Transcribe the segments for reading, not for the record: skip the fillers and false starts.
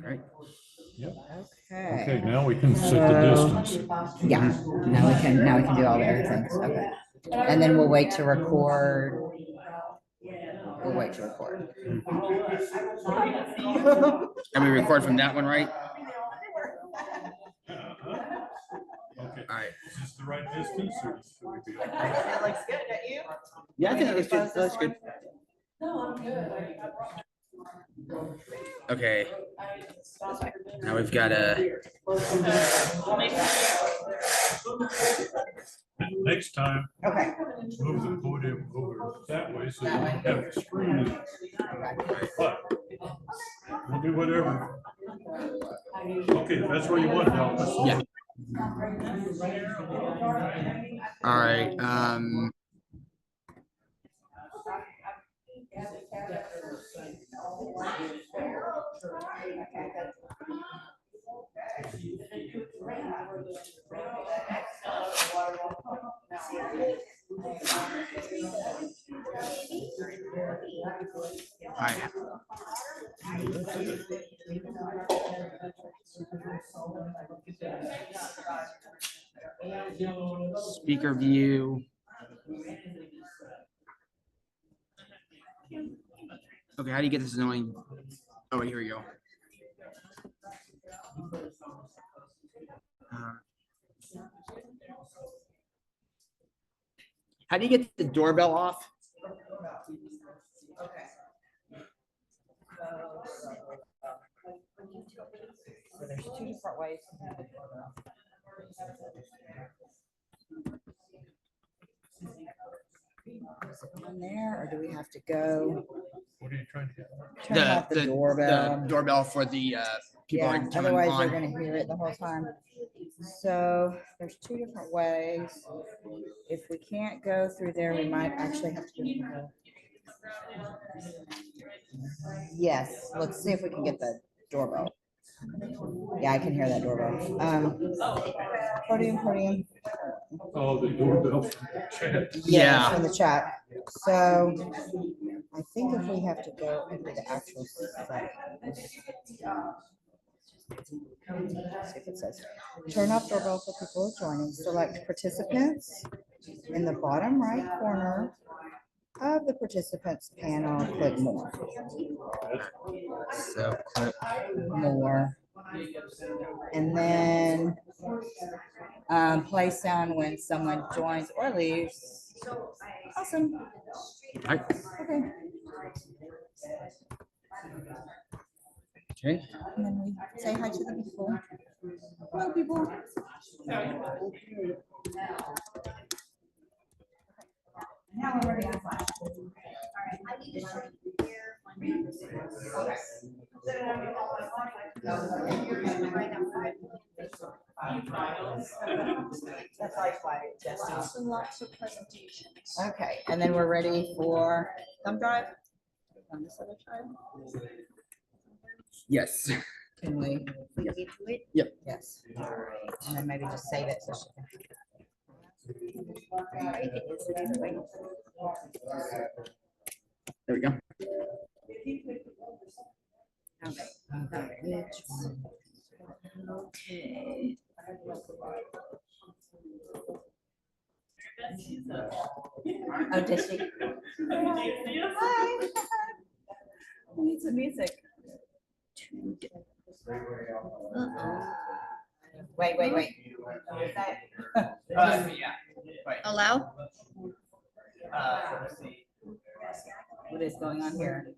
Right. Yep. Okay. Okay, now we can set the distance. Yeah, now we can do all the other things. Okay. And then we'll wait to record. We'll wait to record. And we record from that one, right? Okay. All right. Is this the right distance or should we be? It looks good, don't you? Yeah, I think it looks good. That looks good. Okay. Now we've got a. Next time, Okay. move the podium over that way so you That don't way. have the screen. But we'll do whatever. Okay, if that's where you want it. Yeah. All right. Hi. Speaker view. Okay, how do you get this annoying? Oh, wait, here we go. How do you get the doorbell off? Okay. So there's two different ways. Is it on there, or do we have to go What are you trying to get? turn off the doorbell? The doorbell for the people Yeah, are coming otherwise on. they're gonna hear it the whole time. So there's two different ways. If we can't go through there, we might actually have to do it. Yes, let's see if we can get the doorbell. Yeah, I can hear that doorbell. Podium. Oh, the doorbell from the chat. Yeah. From the chat. So I think if we have to go into the actual site. See if it says, turn off doorbell for people joining. Select participants in the bottom right corner of the participants panel. Click more. So click More. And then play sound when someone joins or leaves. Awesome. Right. Okay. Okay. And then we say hi to the people. Hello, people. Now we're ready to flash. All right, I need to show you here. That's like why just lots of presentations. Okay, and then we're ready for thumb drive on this other side. Yes. Can we? Yep. Yes. And then maybe just save it so she can. There we go. Okay. Oh, did she? Hi. We need some music. Wait. Is that? Allow? What is going on here?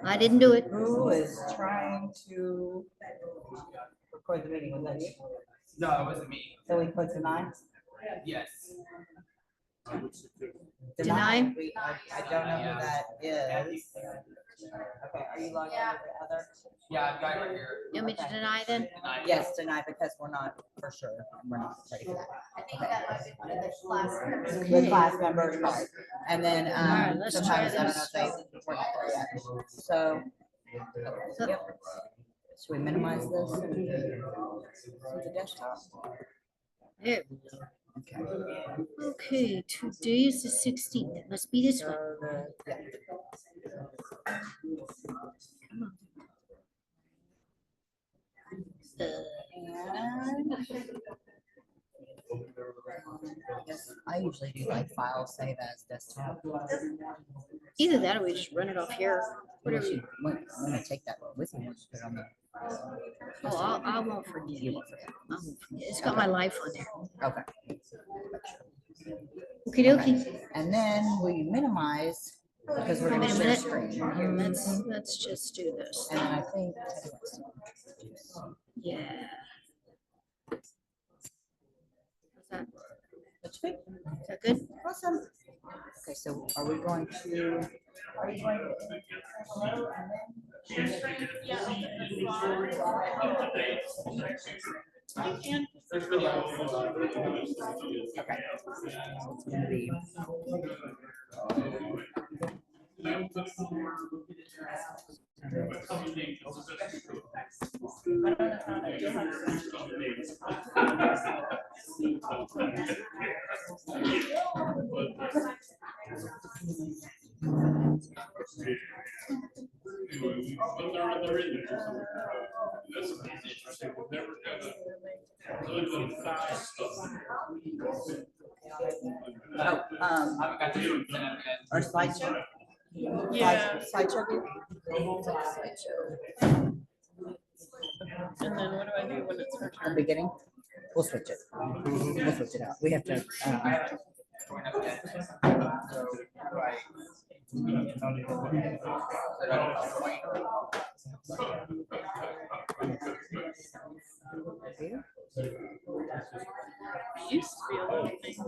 I didn't do it. Who is trying to record the meeting? Was that you? No, it wasn't me. So we put deny? Yes. Deny? I don't know who that is. Okay, are you logged into the other? Yeah, I've got it right here. You want me to deny then? Yes, deny because we're not for sure. We're not ready for that. I think that might be one of the class members. The class members, right. And then right, let's try sometimes I don't know if they we're not there yet. So, yep. Should we minimize this? See the desktop? There. Okay. Okay, today is the 16th. It must be this one. So the, yeah. I usually do like file save as desktop. Either that or we just run it off here. Whatever you. I'm gonna take that with me. And put it on the. Oh, I won't forget. You it. won't forget. I won't forget. It's got my life on there. Okay. Okie dokie. And then we minimize because we're gonna Wait a share minute. screen. Let's just do this. And then I think. Yeah. Is that, What you think? is that good? Awesome. Okay, so are we going to? Okay. It's gonna be. Oh, our slideshow? Yeah. Slideshow group? And then what do I do when it's her The turn? beginning? We'll switch it. We'll switch it out. We have to. It used to be a little things.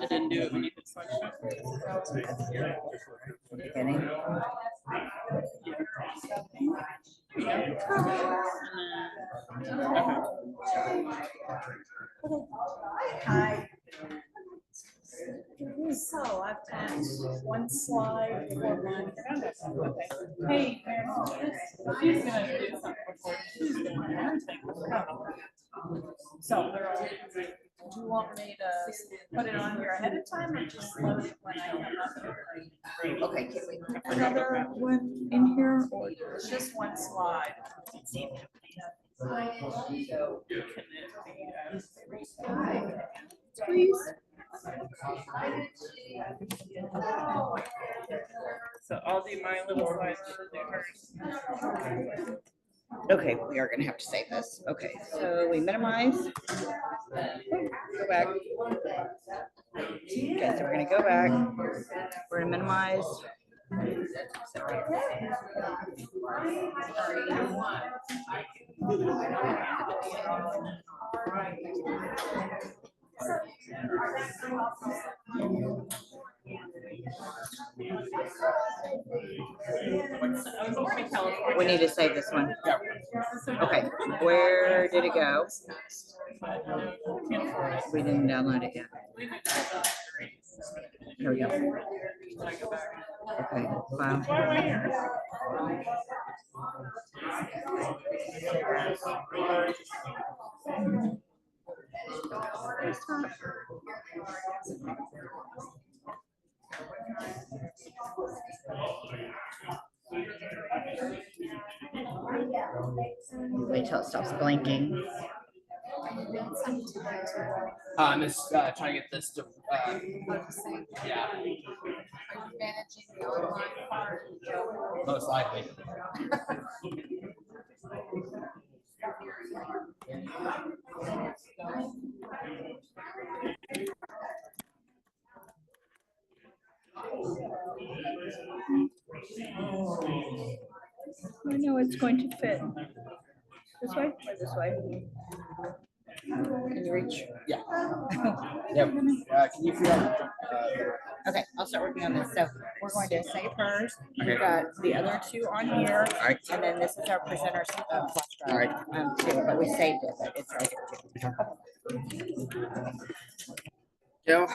I didn't do it when you did slideshow. Beginning. Hi. So I've got one slide for my. Hey, she's gonna do something before she's doing her thing. So, do you want me to put it on here ahead of time or just load it when I come up? Okay, can we put Another one in here or just one slide? Please. So I'll do my little slides to do hers. Okay, we are gonna have to save this. Okay, so we minimize. Go back. Okay, so we're gonna go back. We're gonna minimize. I was born in California. We need to save this one. Okay, where did it go? We didn't download it yet. Here we go. Okay, wow. Wait till it stops blinking. I'm just trying to get this to, yeah, Managing the online part. most likely. I know it's going to fit. This way or this way? Can you reach? Yeah. Yep. Can you figure out? Okay, I'll start working on this. So we're going to save hers. We've Okay. got the other two on here. All right. And then this is our presenter flash drive. All right. Too, but we saved it, but it's right here too. Joe?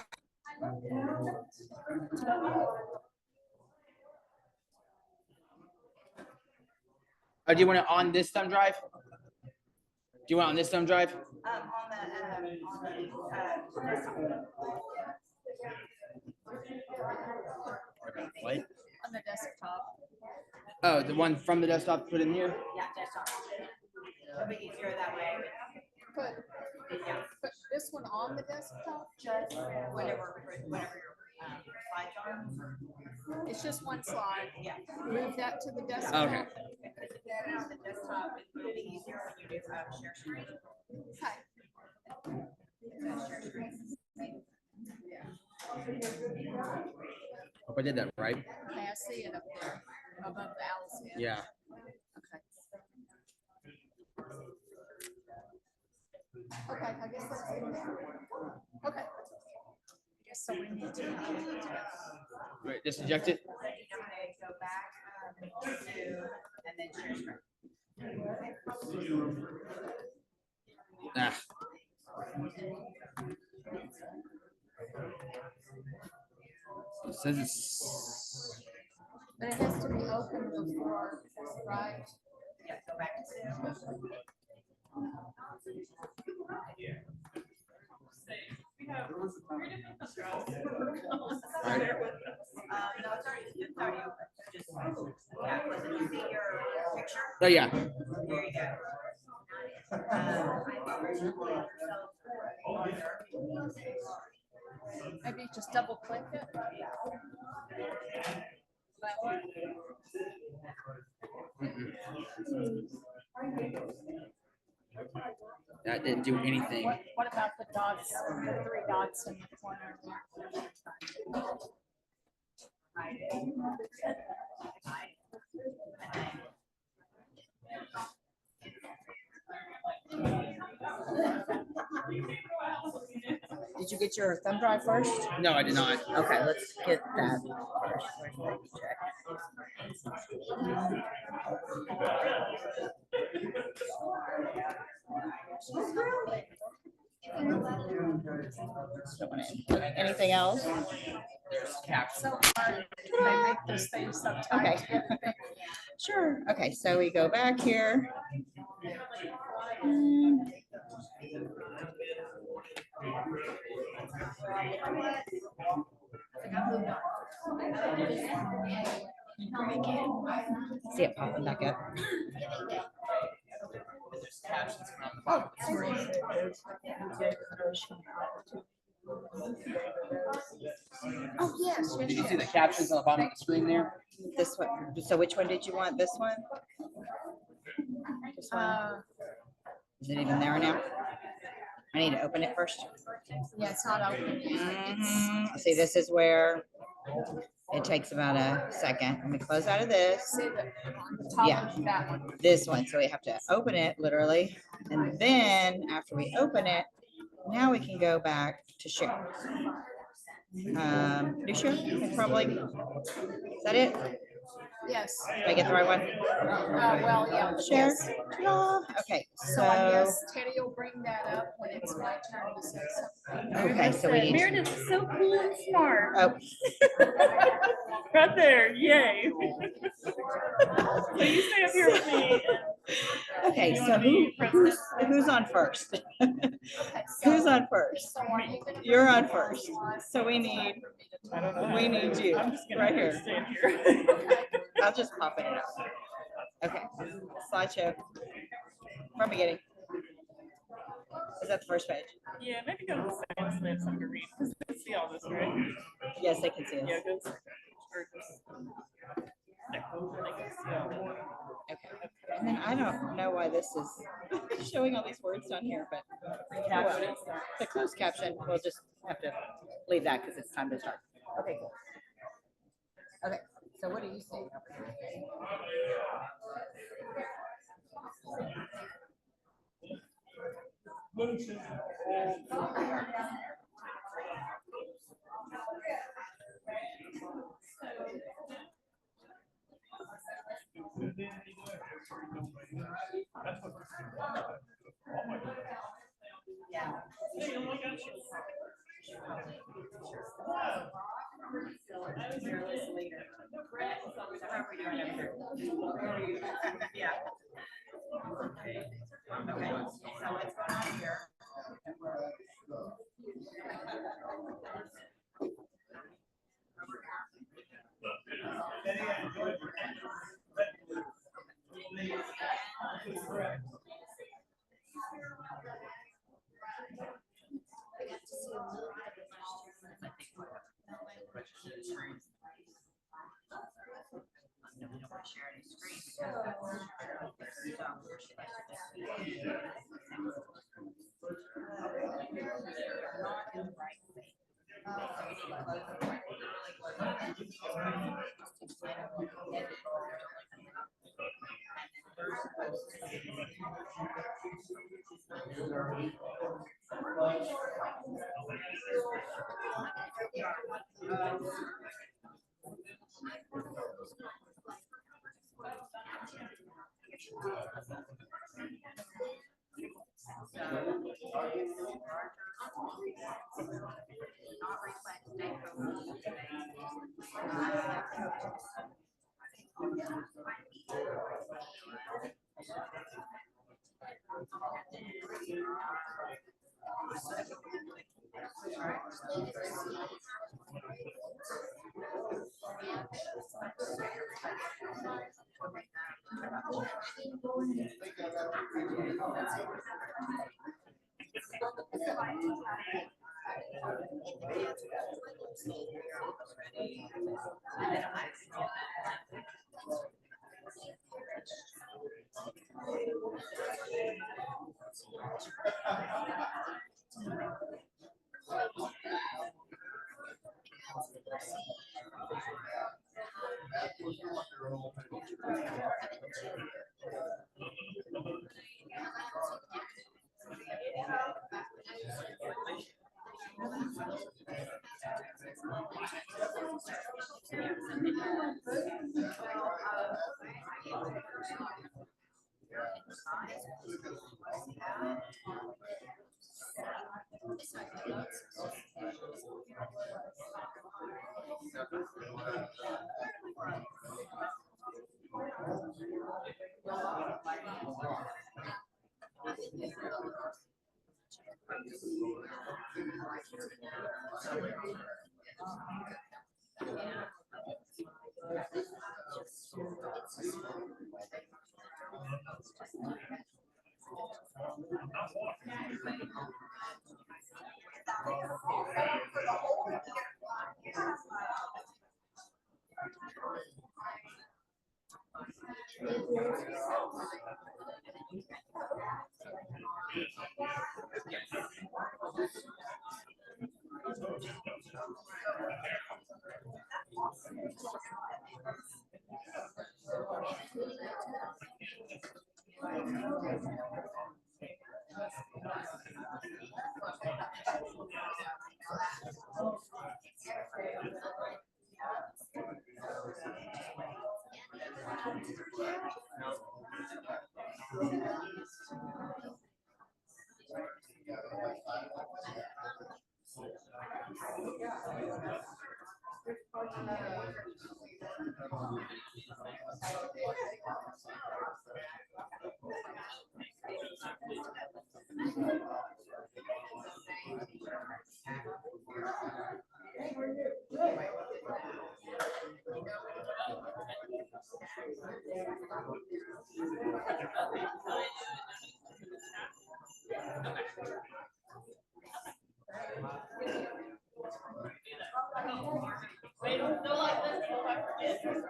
Oh, do you want it on this thumb drive? Do you want it on this thumb drive? What? On the desktop. Oh, the one from the desktop put in here? Yeah, desktop. It'll be easier that one on the desktop? Just whatever your slides are. It's just one slide. Yeah. Move that to the desktop. Okay. Because if you use the desktop, it's really easier when you do share screen. Okay. It says share screen. Hope I did that right. Okay, I see it up there above the Alice head. Yeah. Okay, I guess that's good. Okay. Yes, so we need to. Wait, just eject it. Go back to, and then share screen. Ah. It says it's. But it has to be open before, right? Yeah, go back to Zoom. We have 3 different constructs. No, it's already open. Just, yeah, listen, you see your picture? Oh yeah. There you go. Maybe just double click it. That didn't do anything. What about the dots, the 3 dots in the corner? Did you get your thumb drive first? No, I did not. Okay, let's get that first. Anything else? There's caps. So hard. They make this thing so tight. Okay. Sure. Okay, so we go back here. And see it popping back up. There's captions around the Oh, bottom. Oh, yes. Did you see the captions on the bottom of the screen there? This one. So which one did you want? This one? This one? Is it even there now? I need to open it first. Yeah, it's not open yet. See, this is where it takes about a second. Let me close out of this. See the on the top Yeah. of that one. This one. So we have to open it literally. And then after we open it, now we can go back to share. You sure? Probably. Is that it? Yes. Did I get the right one? Well, yeah. Share. Yes. Ta-da. Okay, So I so, guess Teddy will bring that up when it's my turn to say something. okay, so we need to, Meredith is so cool and smart. oh, Right there, yay. So you stay up here with me. okay, You so wanna be who's on first? Okay, so- Who's on first? So are you gonna- You're on first. So we need I don't know. We need you, I'm just gonna right here. stand here. I'll just pop it out. Okay, slideshow. From beginning. Is that the first page? Yeah, maybe go to the second so they have something to read. Because they can see all this, right? Yes, they can see us. Yeah, go to the second page. Or just- there, they can see all that. Okay. And then I don't know why this is showing all these words down here, but Captions. the closed caption, we'll just have to leave that because it's time to start. Okay, cool. Okay, so what do you see? Yeah. Okay, so what's going on here? Wait, don't like this, don't like this.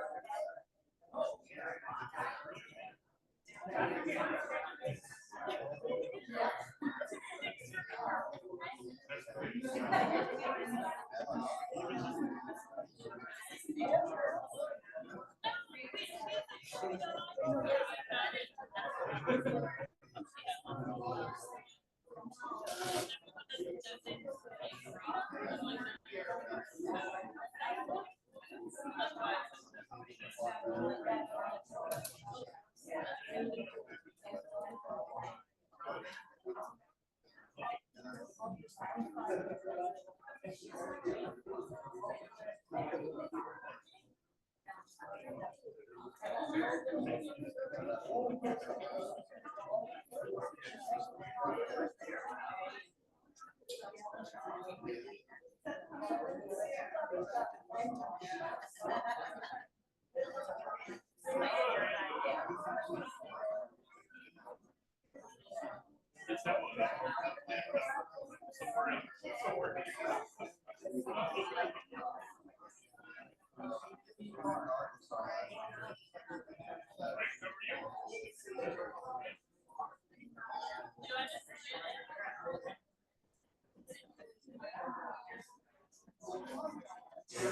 Hey,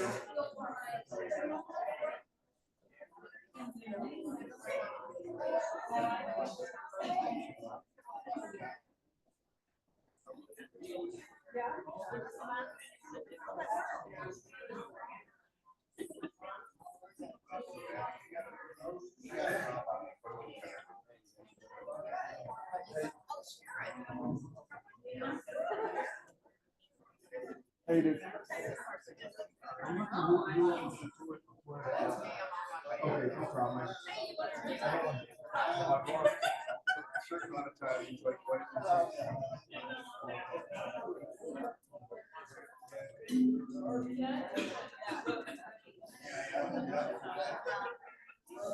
dude. Okay, no problem. Certain amount of time, like, what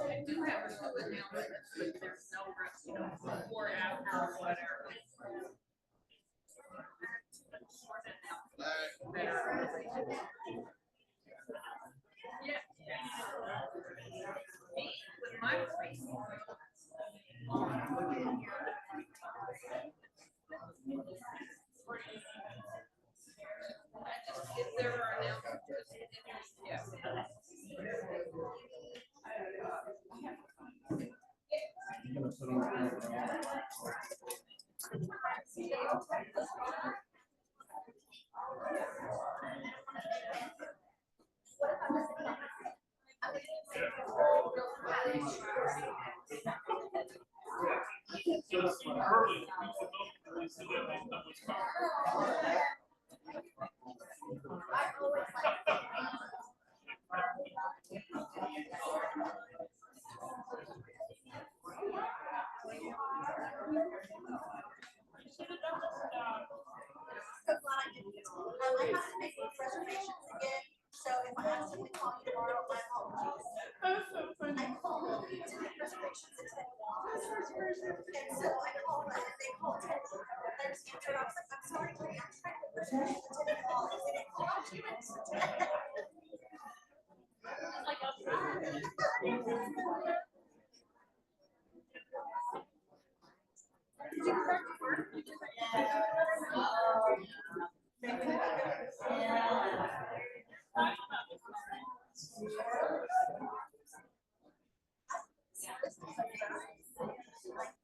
I do have a show with him, but there's no risk, you know, before, after, or whatever. Yeah. With my face. If there are announcements, yeah. So glad I didn't. I have to make those reservations again, so if I have to call you tomorrow, my apologies. I called to make reservations at 10 o'clock. And so I called them and they called 10. There's answer. I was like, I'm sorry, honey, I'm trying to make reservations at 10 o'clock. They didn't call out 2 minutes to 10.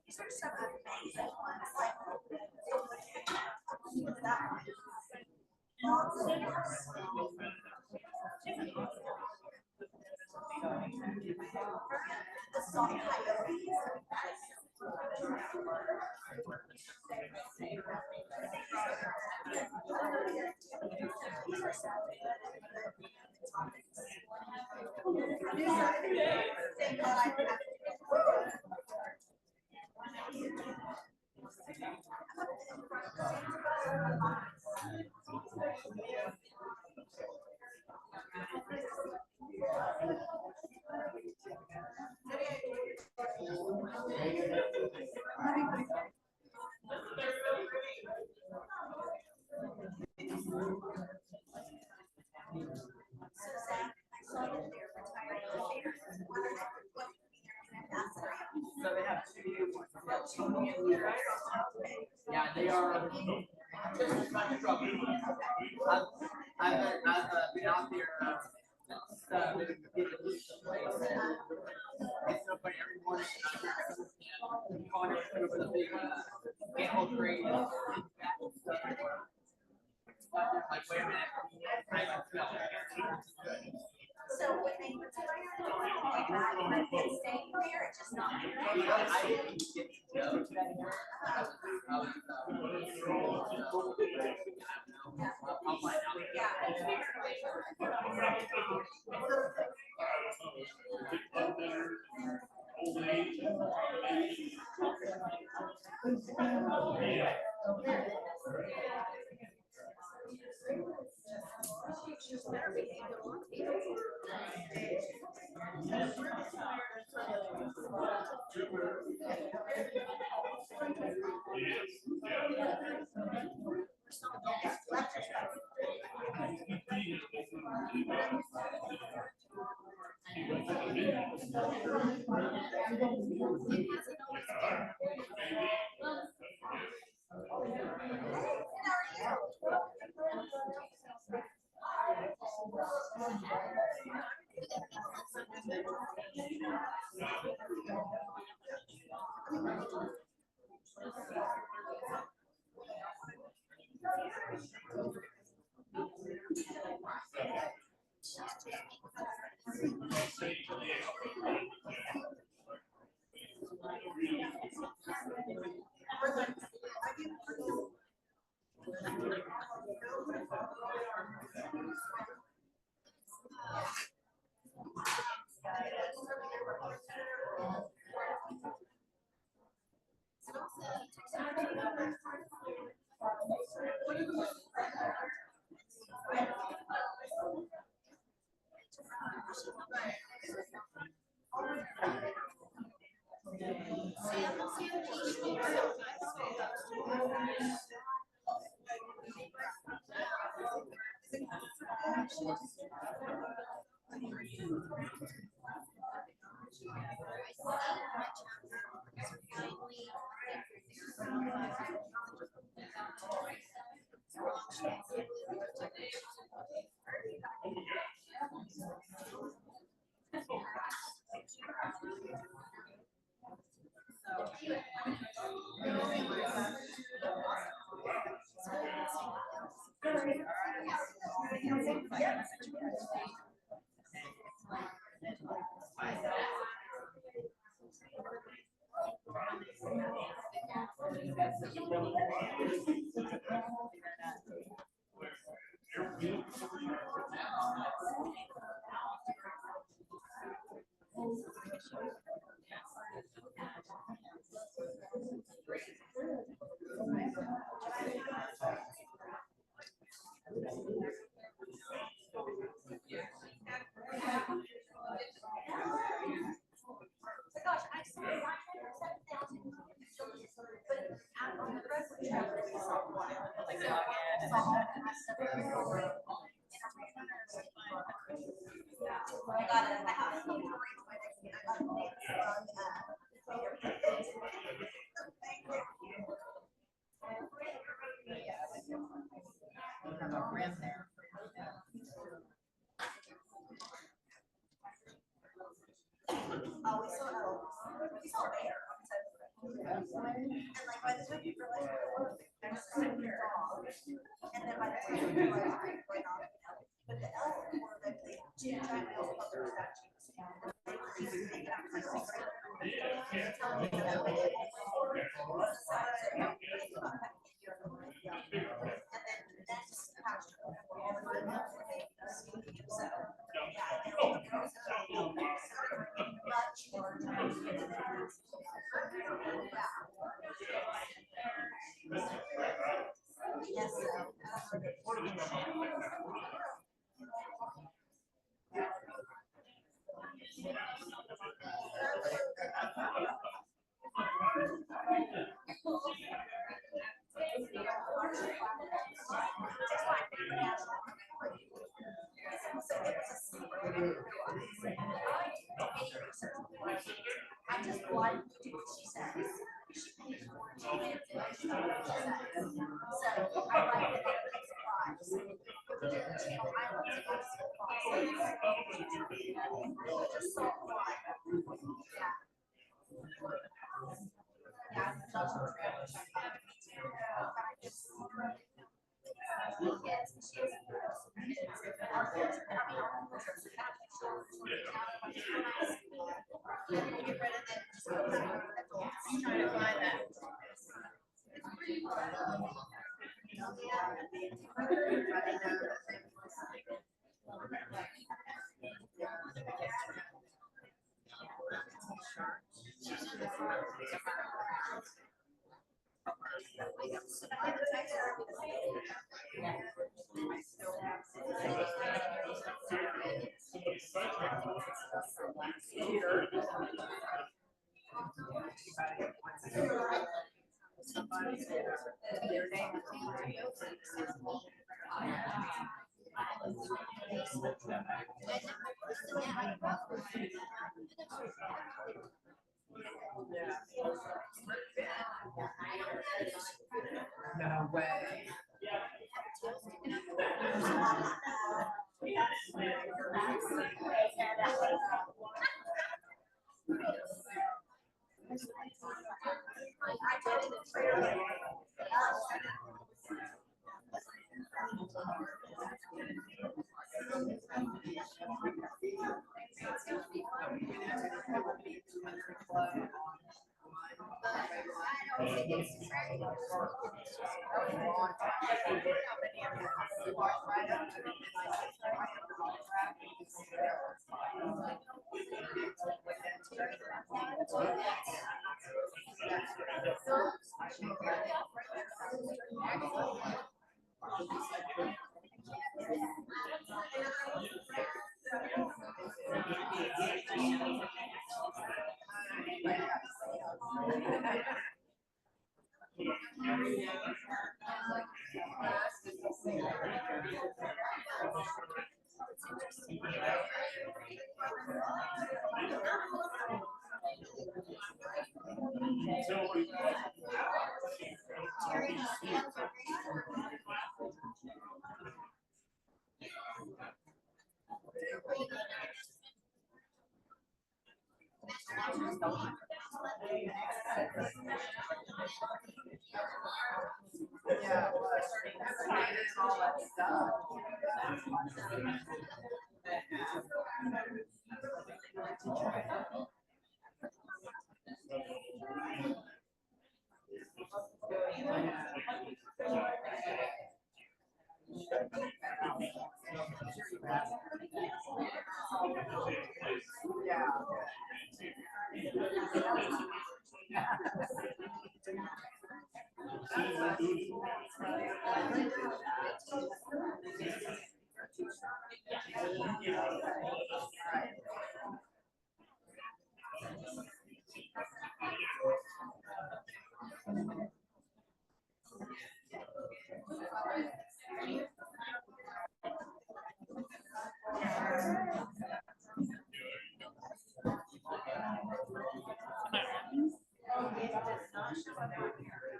These are some amazing ones, like that one. The soft coyotes. Thank God I don't have to So they have 2 new ones. Yeah, they are. Just like trouble. I've been out there. It's so funny. Every morning, calling everything over the big animal grade. Like, wait a minute. I can smell it. So when they retire, it's staying there, it's just not. I'll find out. Oh, we saw there. And like by the time you realize you're dog, and then by the time you realize you're going on, but the elk were the two giant whales above their statues. They were taken out for secret. Telling me that way. And then the next pasture, all the females were babies. So, yeah, they were much larger. Yes. I just like to do what she says. She pays for it. So I like the supplies. The channel islands have supplies. Just salt water. Yeah. Yeah, that's what Trying to find that. No way.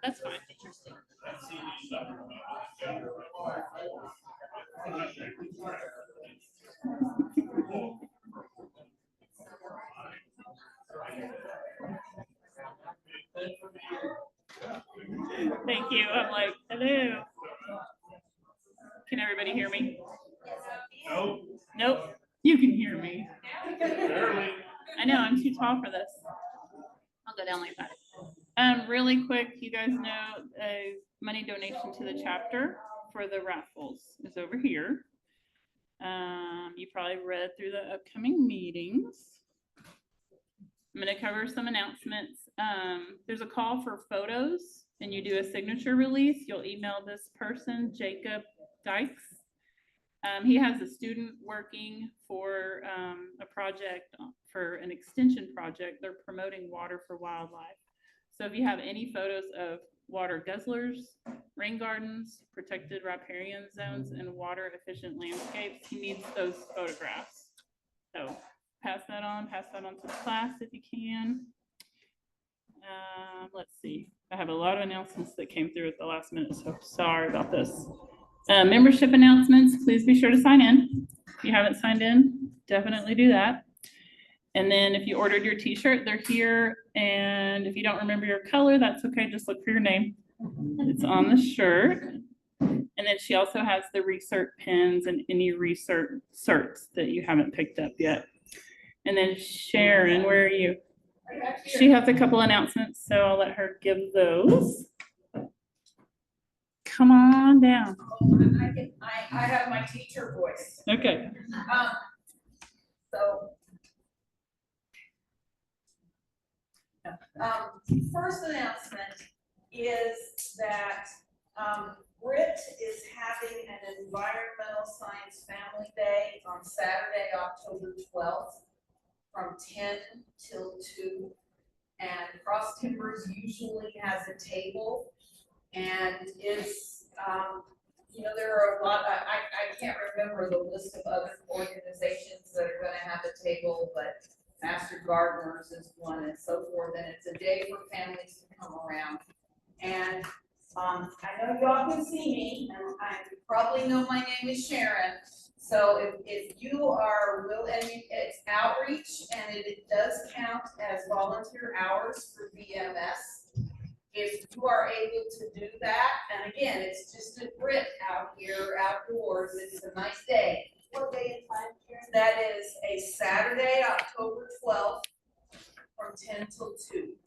That's fine. Thank you. I'm like, hello. Can everybody hear me? Nope. Nope. You can hear me. Barely. I know, I'm too tall for this. I'll go down like that. Really quick, you guys know a money donation to the chapter for the raffles is over here. You probably read through the upcoming meetings. I'm going to cover some announcements. There's a call for photos and you do a signature release. You'll email this person, Jacob Dykes. He has a student working for a project, for an extension project. They're promoting water for wildlife. So if you have any photos of water guzzlers, rain gardens, protected riparian zones, and water efficient landscapes, he needs those photographs. So pass that on to the class if you can. Let's see. I have a lot of announcements that came through at the last minute, so sorry about this. Membership announcements, please be sure to sign in. If you haven't signed in, definitely do that. And then if you ordered your t-shirt, they're here. And if you don't remember your color, that's okay. Just look for your name. It's on the shirt. And then she also has the research pins and any research certs that you haven't picked up yet. And then Sharon, where are you? She has a couple announcements, so I'll let her give those. Come on down. I have my teacher voice. Okay. First announcement is that Britt is having an environmental science family day on Saturday, October 12th from 10 till 2. And Cross Timbers usually has a table and is, you know, there are a lot, I can't remember the list of other organizations that are gonna have a table, but Master Gardeners is one and so forth, and it's a day for families to come around. And I know y'all can see me, and I probably know my name is Sharon. So if you are it's outreach, and it does count as volunteer hours for VMS. If you are able to do that, and again, it's just a Brit out here outdoors, it's a nice day. What day and time, Karen? That is a Saturday, October 12th, from 10 till 2.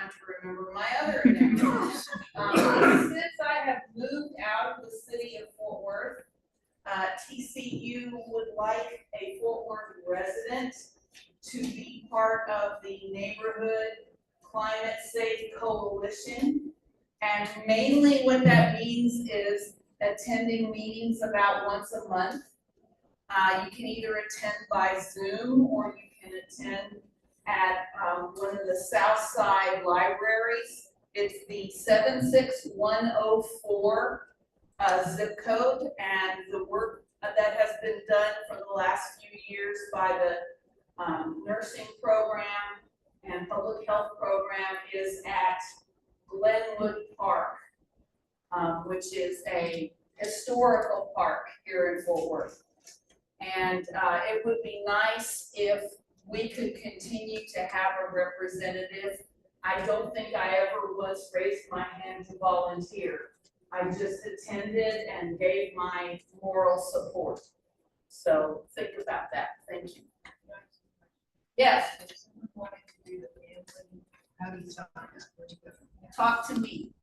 time to remember my other announcements. Since I have moved out of the city of Fort Worth, TCU would like a Fort Worth resident to be part of the Neighborhood Climate Safe Coalition. And mainly what that means is attending meetings about once a month. You can either attend by Zoom or you can attend at one of the South Side libraries. It's the 76104 zip code, and the work that has been done for the last few years by the nursing program and public health program is at Glenwood Park, which is a historical park here in Fort Worth. And it would be nice if we could continue to have a representative. I don't think I ever once raised my hand to volunteer. I just attended and gave my moral support. So think about that. Thank you. Yes. Talk to me.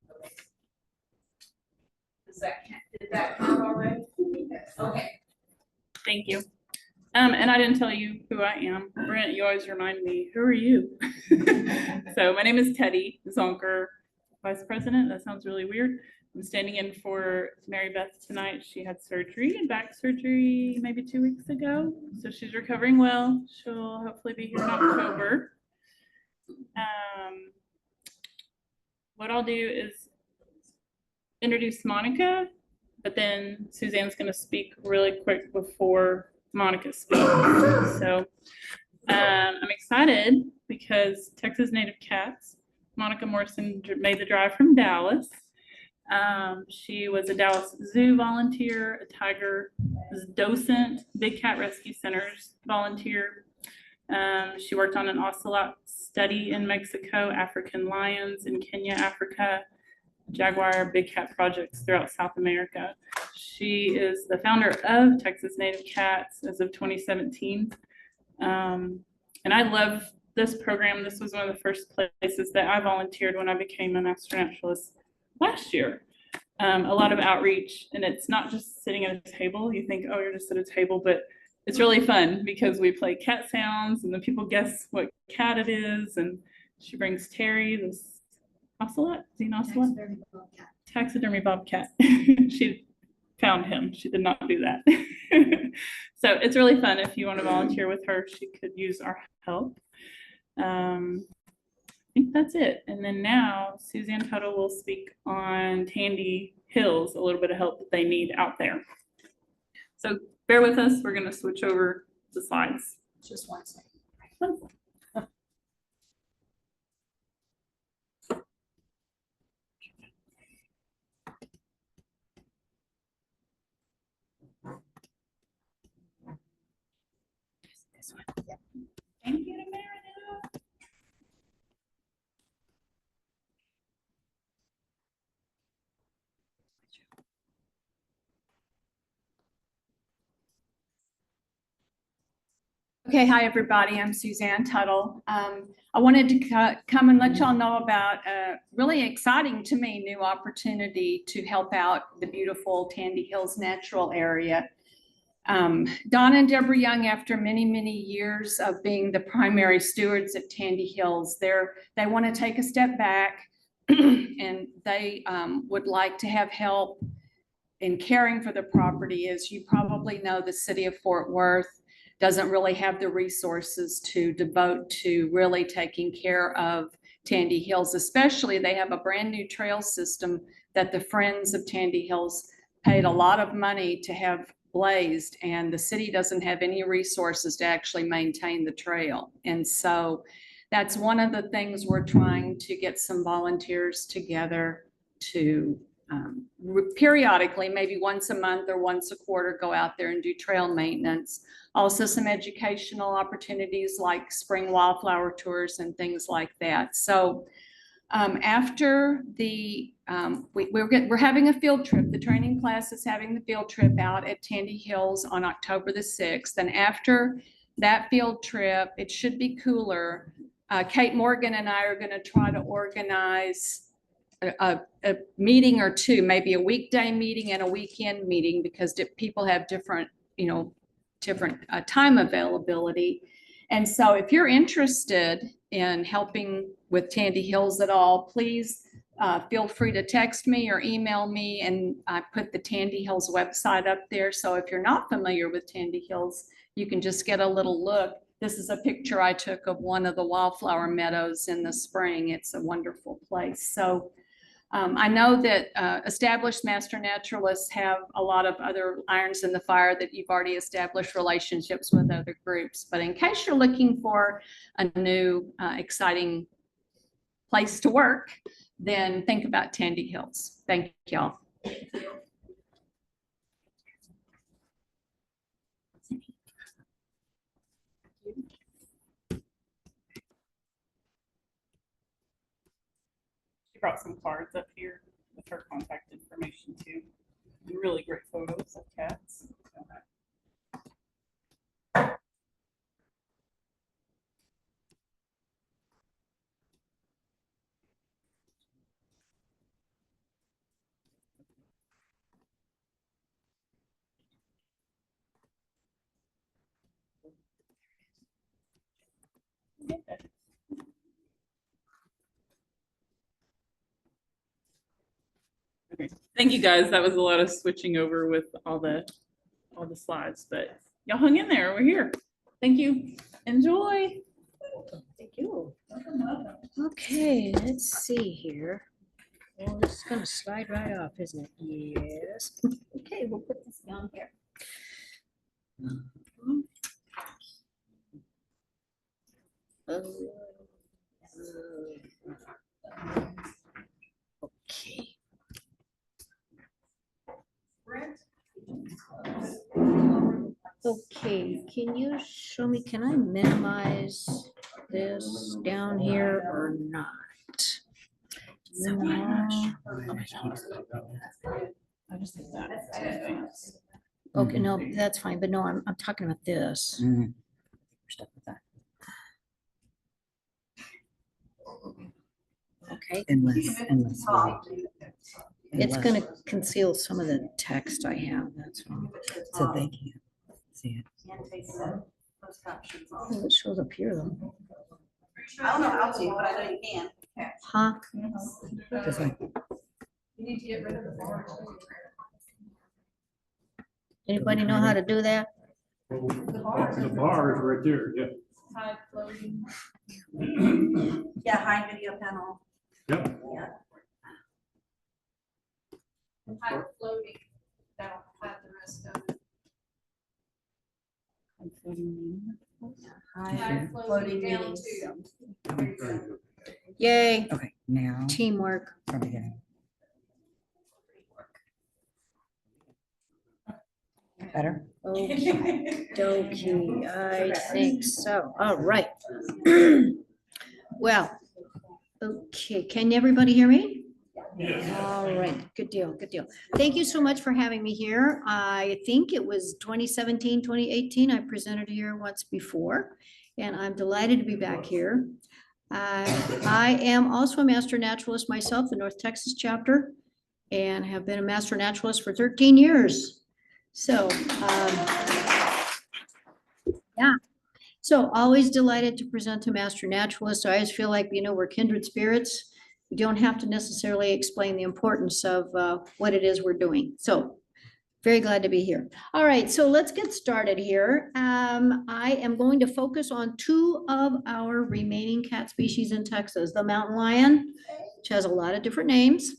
Did that count already? Okay. Thank you. And I didn't tell you who I am. Brent, you always remind me, who are you? So my name is Teddy Zonker, Vice President. That sounds really weird. I'm standing in for Mary Beth tonight. She had surgery, back surgery, maybe 2 weeks ago. So she's recovering well. She'll hopefully be here in October. What I'll do is introduce Monica, but then Suzanne's going to speak really quick before Monica speaks. So I'm excited because Texas Native Cats, Monica Morrison made the drive from Dallas. She was a Dallas Zoo volunteer, a tiger docent, Big Cat Rescue Centers volunteer. She worked on an ocelot study in Mexico, African lions in Kenya, Africa, jaguar, big cat projects throughout South America. She is the founder of Texas Native Cats as of 2017. And I love this program. This was one of the first places that I volunteered when I became an astronaturalist last year. A lot of outreach, and it's not just sitting at a table. You think, oh, you're just at a table, but it's really fun because we play cat sounds and then people guess what cat it is. And she brings Terry, this ocelot, is he an ocelot? Taxidermy bobcat. She found him. She did not do that. So it's really fun. If you want to volunteer with her, she could use our help. I think that's it. And then now Suzanne Tuttle will speak on Tandy Hills, a little bit of help that they need out there. So bear with us. We're going to switch over the slides. Just one second. This one. Yeah. Thank you to Meredith. Okay, hi everybody, I'm Suzanne Tuttle. I wanted to come and let y'all know about a really exciting to me new opportunity to help out the beautiful Tandy Hills natural area. Don and Deborah Young, after many, many years of being the primary stewards at Tandy Hills, they want to take a step back and they would like to have help in caring for the property. As you probably know, the city of Fort Worth doesn't really have the resources to devote to really taking care of Tandy Hills. Especially, they have a brand new trail system that the Friends of Tandy Hills paid a lot of money to have blazed, and the city doesn't have any resources to actually maintain the trail. And so that's one of the things we're trying to get some volunteers together to periodically, maybe once a month or once a quarter, go out there and do trail maintenance. Also some educational opportunities like spring wildflower tours and things like that. So after the, we're having a field trip. The training class is having the field trip out at Tandy Hills on October the 6th. And after that field trip, it should be cooler. Kate Morgan and I are going to try to organize a meeting or two, maybe a weekday meeting and a weekend meeting, because people have different, different time availability. And so if you're interested in helping with Tandy Hills at all, please feel free to text me or email me, and I put the Tandy Hills website up there. So if you're not familiar with Tandy Hills, you can just get a little look. This is a picture I took of one of the wildflower meadows in the spring. It's a wonderful place. So I know that established master naturalists have a lot of other irons in the fire that you've already established relationships with other groups. But in case you're looking for a new exciting place to work, then think about Tandy Hills. Thank y'all. Brought some cards up here with her contact information too. Really great photos of cats. Okay. Thank you guys. That was a lot of switching over with all the slides, but y'all hung in there. We're here. Thank you. Enjoy. Thank you. Okay, let's see here. Well, this is gonna slide right off, isn't it? Yes. Okay, we'll put this down here. Okay. Okay, can you show me, can I minimize this down here or not? No. I just think that. Okay, no, that's fine, but no, I'm talking about this. Stuck with that. Okay, Unless. it's gonna conceal some of the text I have, that's all. So they can't see it. Oh, it shows up here though. I don't know how to, but I know you can. Huh? Just like, You need to get rid of the bar. Anybody know how to do that? The bar is right there, yeah. Hide floating. Yeah, hide video panel. Yep. Yeah. Hide floating. That'll hide the rest of it. Hide floating down meetings. to. There you go. Yay, okay, now teamwork. from the beginning. Better? Okay, dokey, I think so. All right. Well, okay, can everybody hear me? All right, good deal, good deal. Thank you so much for having me here. I think it was 2017, 2018. I presented here once before, and I'm delighted to be back here. I am also a master naturalist myself, the North Texas chapter, and have been a master naturalist for 13 years. So, yeah. So always delighted to present to master naturalists. I always feel like, we're kindred spirits. We don't have to necessarily explain the importance of what it is we're doing. So very glad to be here. All right, so let's get started here. I am going to focus on two of our remaining cat species in Texas, the mountain lion, which has a lot of different names,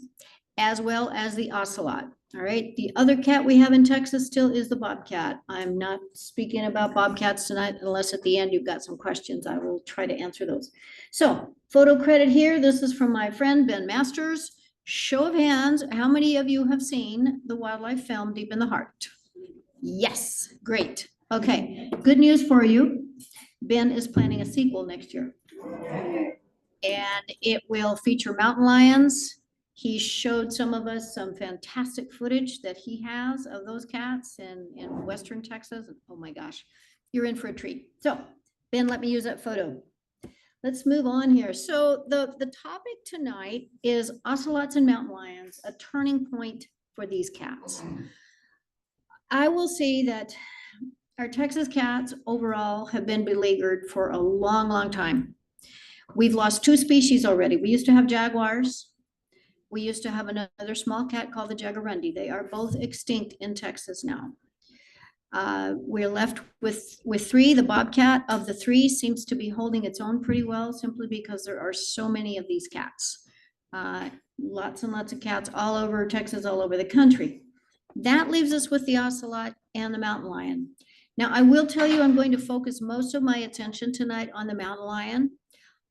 as well as the ocelot. All right, the other cat we have in Texas still is the bobcat. I'm not speaking about bobcats tonight unless at the end you've got some questions. I will try to answer those. So photo credit here. This is from my friend Ben Masters. Show of hands, how many of you have seen the wildlife film Deep in the Heart? Yes, great. Okay, good news for you. Ben is planning a sequel next year. And it will feature mountain lions. He showed some of us some fantastic footage that he has of those cats in Western Texas. Oh my gosh, you're in for a treat. So Ben, let me use that photo. let's move on here. So the topic tonight is ocelots and mountain lions, a turning point for these cats. I will say that our Texas cats overall have been beleaguered for a long, long time. We've lost 2 species already. We used to have jaguars. We used to have another small cat called the jaguarundi. They are both extinct in Texas now. We're left with 3. The bobcat of the 3 seems to be holding its own pretty well, simply because there are so many of these cats. Lots and lots of cats all over Texas, all over the country. That leaves us with the ocelot and the mountain lion. Now, I will tell you, I'm going to focus most of my attention tonight on the mountain lion.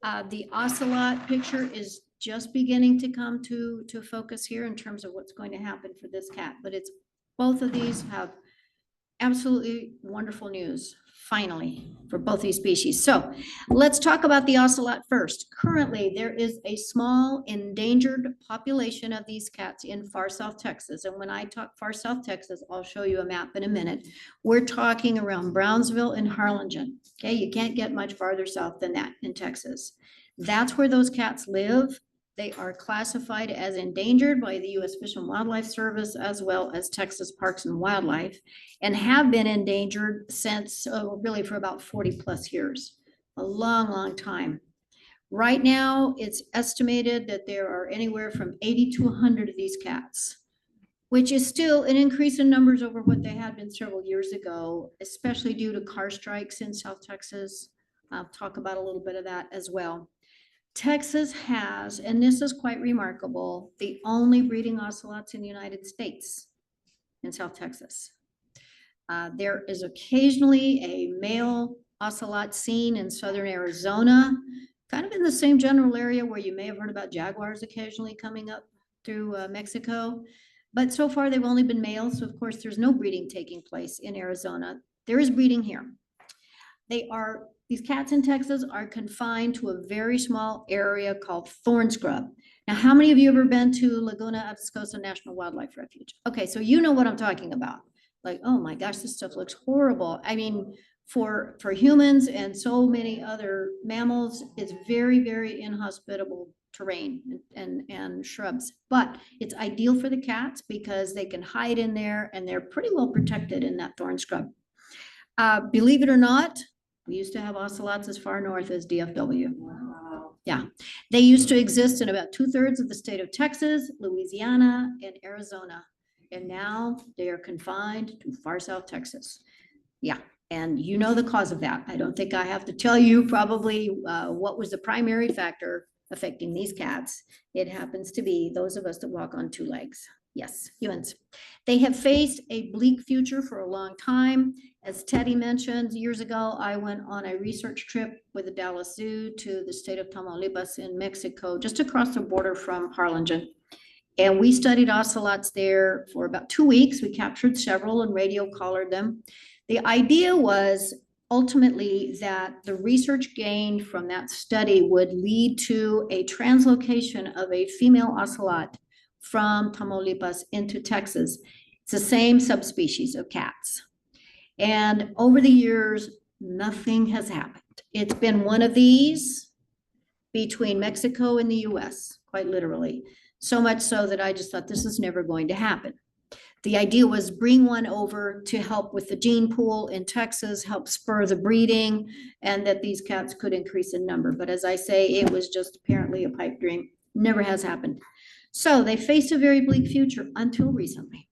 The ocelot picture is just beginning to come to focus here in terms of what's going to happen for this cat, but it's both of these have absolutely wonderful news, finally, for both these species. So let's talk about the ocelot first. Currently, there is a small endangered population of these cats in far South Texas. And when I talk far South Texas, I'll show you a map in a minute. We're talking around Brownsville and Harlingen. Okay, you can't get much farther south than that in Texas. That's where those cats live. They are classified as endangered by the U.S. Fish and Wildlife Service, as well as Texas Parks and Wildlife, and have been endangered since, really for about 40 plus years, a long, long time. Right now, it's estimated that there are anywhere from 80 to 100 of these cats, which is still an increase in numbers over what they had been several years ago, especially due to car strikes in South Texas. I'll talk about a little bit of that as well. Texas has, and this is quite remarkable, the only breeding ocelots in the United States in South Texas. There is occasionally a male ocelot seen in southern Arizona, kind of in the same general area where you may have heard about jaguars occasionally coming up through Mexico. But so far they've only been males, so of course there's no breeding taking place in Arizona. There is breeding here. These cats in Texas are confined to a very small area called thorn scrub. Now, how many of you have ever been to Laguna Abascosa National Wildlife Refuge? Okay, so you know what I'm talking about. Like, oh my gosh, this stuff looks horrible. I mean, for humans and so many other mammals, it's very, very inhospitable terrain and shrubs. But it's ideal for the cats because they can hide in there and they're pretty well protected in that thorn scrub. Believe it or not, we used to have ocelots as far north as DFW. Wow. Yeah, they used to exist in about 2/3 of the state of Texas, Louisiana, and Arizona. And now they are confined to far South Texas. Yeah, and you know the cause of that. I don't think I have to tell you probably what was the primary factor affecting these cats. It happens to be those of us that walk on 2 legs. Yes, humans. They have faced a bleak future for a long time. As Teddy mentioned, years ago, I went on a research trip with the Dallas Zoo to the state of Tamaulipas in Mexico, just across the border from Harlingen. And we studied ocelots there for about 2 weeks. We captured several and radio collared them. The idea was ultimately that the research gained from that study would lead to a translocation of a female ocelot from Tamaulipas into Texas. It's the same subspecies of cats. And over the years, nothing has happened. It's been one of these between Mexico and the US, quite literally. So much so that I just thought this is never going to happen. The idea was bring one over to help with the gene pool in Texas, help spur the breeding, and that these cats could increase in number. But as I say, it was just apparently a pipe dream. Never has happened. So they faced a very bleak future until recently.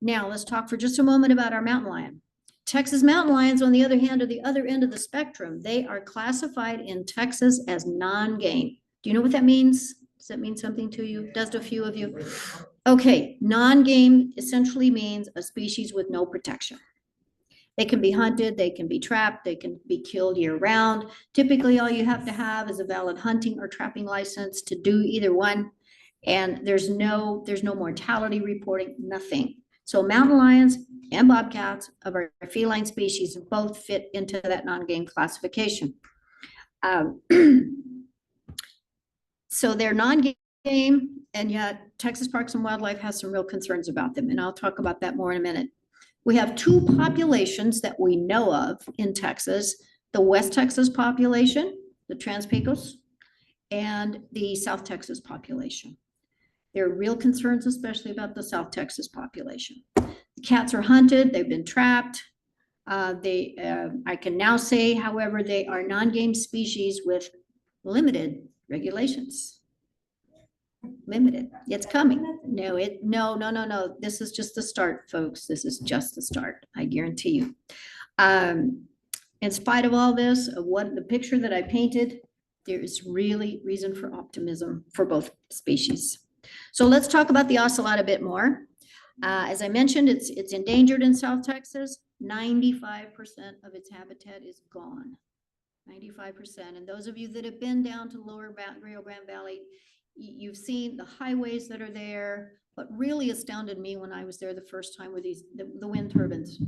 Now let's talk for just a moment about our mountain lion. Texas mountain lions, on the other hand, are the other end of the spectrum. They are classified in Texas as non-game. Do you know what that means? Does that mean something to you? Does to a few of you? Okay, non-game essentially means a species with no protection. They can be hunted, they can be trapped, they can be killed year-round. Typically, all you have to have is a valid hunting or trapping license to do either one. And there's no mortality reporting, nothing. So mountain lions and bobcats of our feline species both fit into that non-game classification. So they're non-game, and yet Texas Parks and Wildlife has some real concerns about them, and I'll talk about that more in a minute. We have 2 populations that we know of in Texas, the West Texas population the Trans-Pecos, and the South Texas population. There are real concerns, especially about the South Texas population. The cats are hunted, they've been trapped. I can now say, however, they are non-game species with limited regulations. Limited, it's coming. No. This is just the start, folks. This is just the start, I guarantee you. In spite of all this, of what the picture that I painted, there is really reason for optimism for both species. So let's talk about the ocelot a bit more. As I mentioned, it's endangered in South Texas. 95% of its habitat is gone. 95%. And those of you that have been down to lower Rio Grande Valley, you've seen the highways that are there. What really astounded me when I was there the first time were the wind turbines. Oh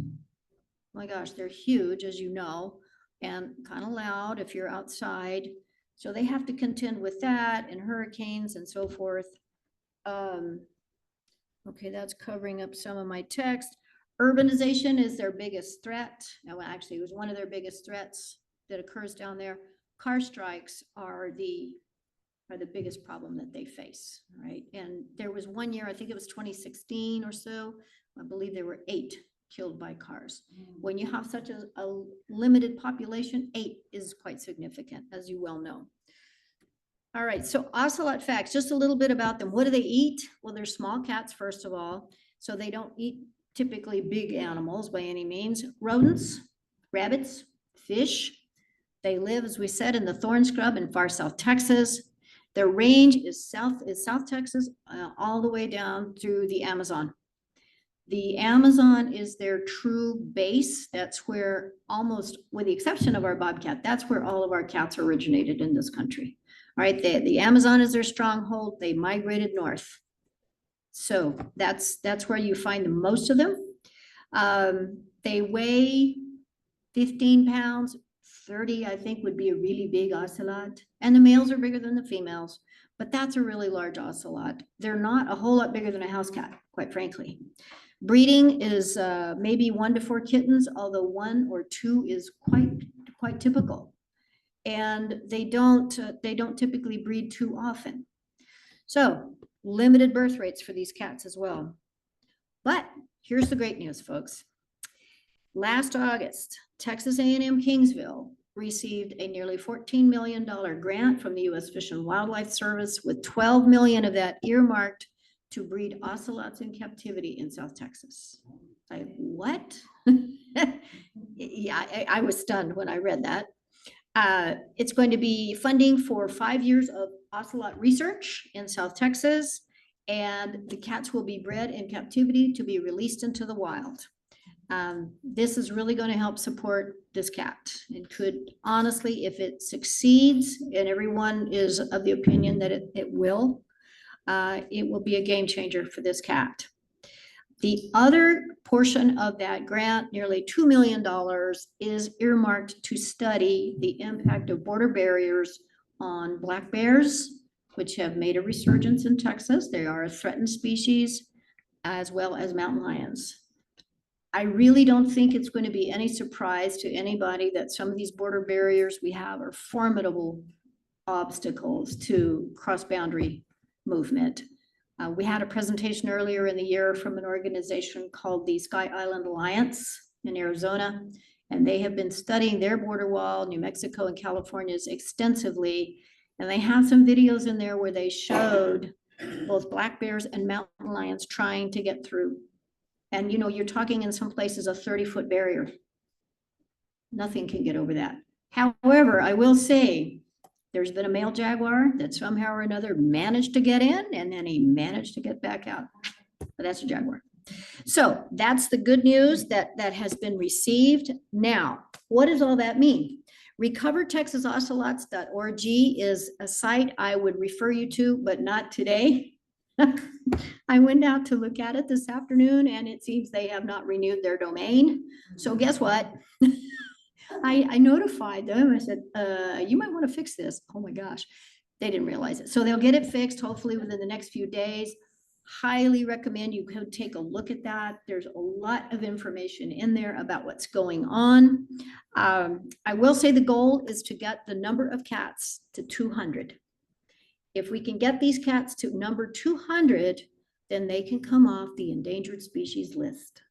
my gosh, they're huge, as you know, and kind of loud if you're outside. So they have to contend with that and hurricanes and so forth. Okay, that's covering up some of my text. Urbanization is their biggest threat. No, actually, it was one of their biggest threats that occurs down there. Car strikes are the biggest problem that they face, right? And there was one year, I think it was 2016 or so, I believe there were 8 killed by cars. When you have such a limited population, 8 is quite significant, as you well know. All right, so ocelot facts, just a little bit about them. What do they eat? Well, they're small cats, first of all, so they don't eat typically big animals by any means. Rodents, rabbits, fish. They live, as we said, in the thorn scrub in far South Texas. Their range is South Texas, all the way down through the Amazon. The Amazon is their true base. That's where almost, with the exception of our bobcat, that's where all of our cats originated in this country. All right, the Amazon is their stronghold. They migrated north. So that's where you find the most of them. They weigh 15 pounds, 30, I think, would be a really big ocelot. And the males are bigger than the females, but that's a really large ocelot. They're not a whole lot bigger than a house cat, quite frankly. Breeding is maybe 1 to 4 kittens, although 1 or 2 is quite typical. And they don't typically breed too often. So limited birth rates for these cats as well. But here's the great news, folks. Last August, Texas A&M Kingsville received a nearly $14 million grant from the U.S. Fish and Wildlife Service, with $12 million of that earmarked to breed ocelots in captivity in South Texas. Like, what? Yeah, I was stunned when I read that. It's going to be funding for 5 years of ocelot research in South Texas, and the cats will be bred in captivity to be released into the wild. This is really going to help support this cat. It could, honestly, if it succeeds, and everyone is of the opinion that it will be a game changer for this cat. The other portion of that grant, nearly $2 million, is earmarked to study the impact of border barriers on black bears, which have made a resurgence in Texas. They are a threatened species, as well as mountain lions. I really don't think it's going to be any surprise to anybody that some of these border barriers we have are formidable obstacles to cross-boundary movement. We had a presentation earlier in the year from an organization called the Sky Island Alliance in Arizona, and they have been studying their border wall, New Mexico and California's, extensively. And they have some videos in there where they showed both black bears and mountain lions trying to get through. And you know, you're talking in some places a 30-foot barrier. Nothing can get over that. However, I will say, there's been a male jaguar that somehow or another managed to get in, and then he managed to get back out. But that's a jaguar. So that's the good news that has been received. Now, what does all that mean? RecoverTexasOcelots.org is a site I would refer you to, but not today. I went out to look at it this afternoon, and it seems they have not renewed their domain. So guess what? I notified them. I said, you might want to fix this. Oh my gosh, they didn't realize it. So they'll get it fixed hopefully within the next few days. highly recommend you go take a look at that. There's a lot of information in there about what's going on. I will say the goal is to get the number of cats to 200. If we can get these cats to number 200, then they can come off the endangered species list.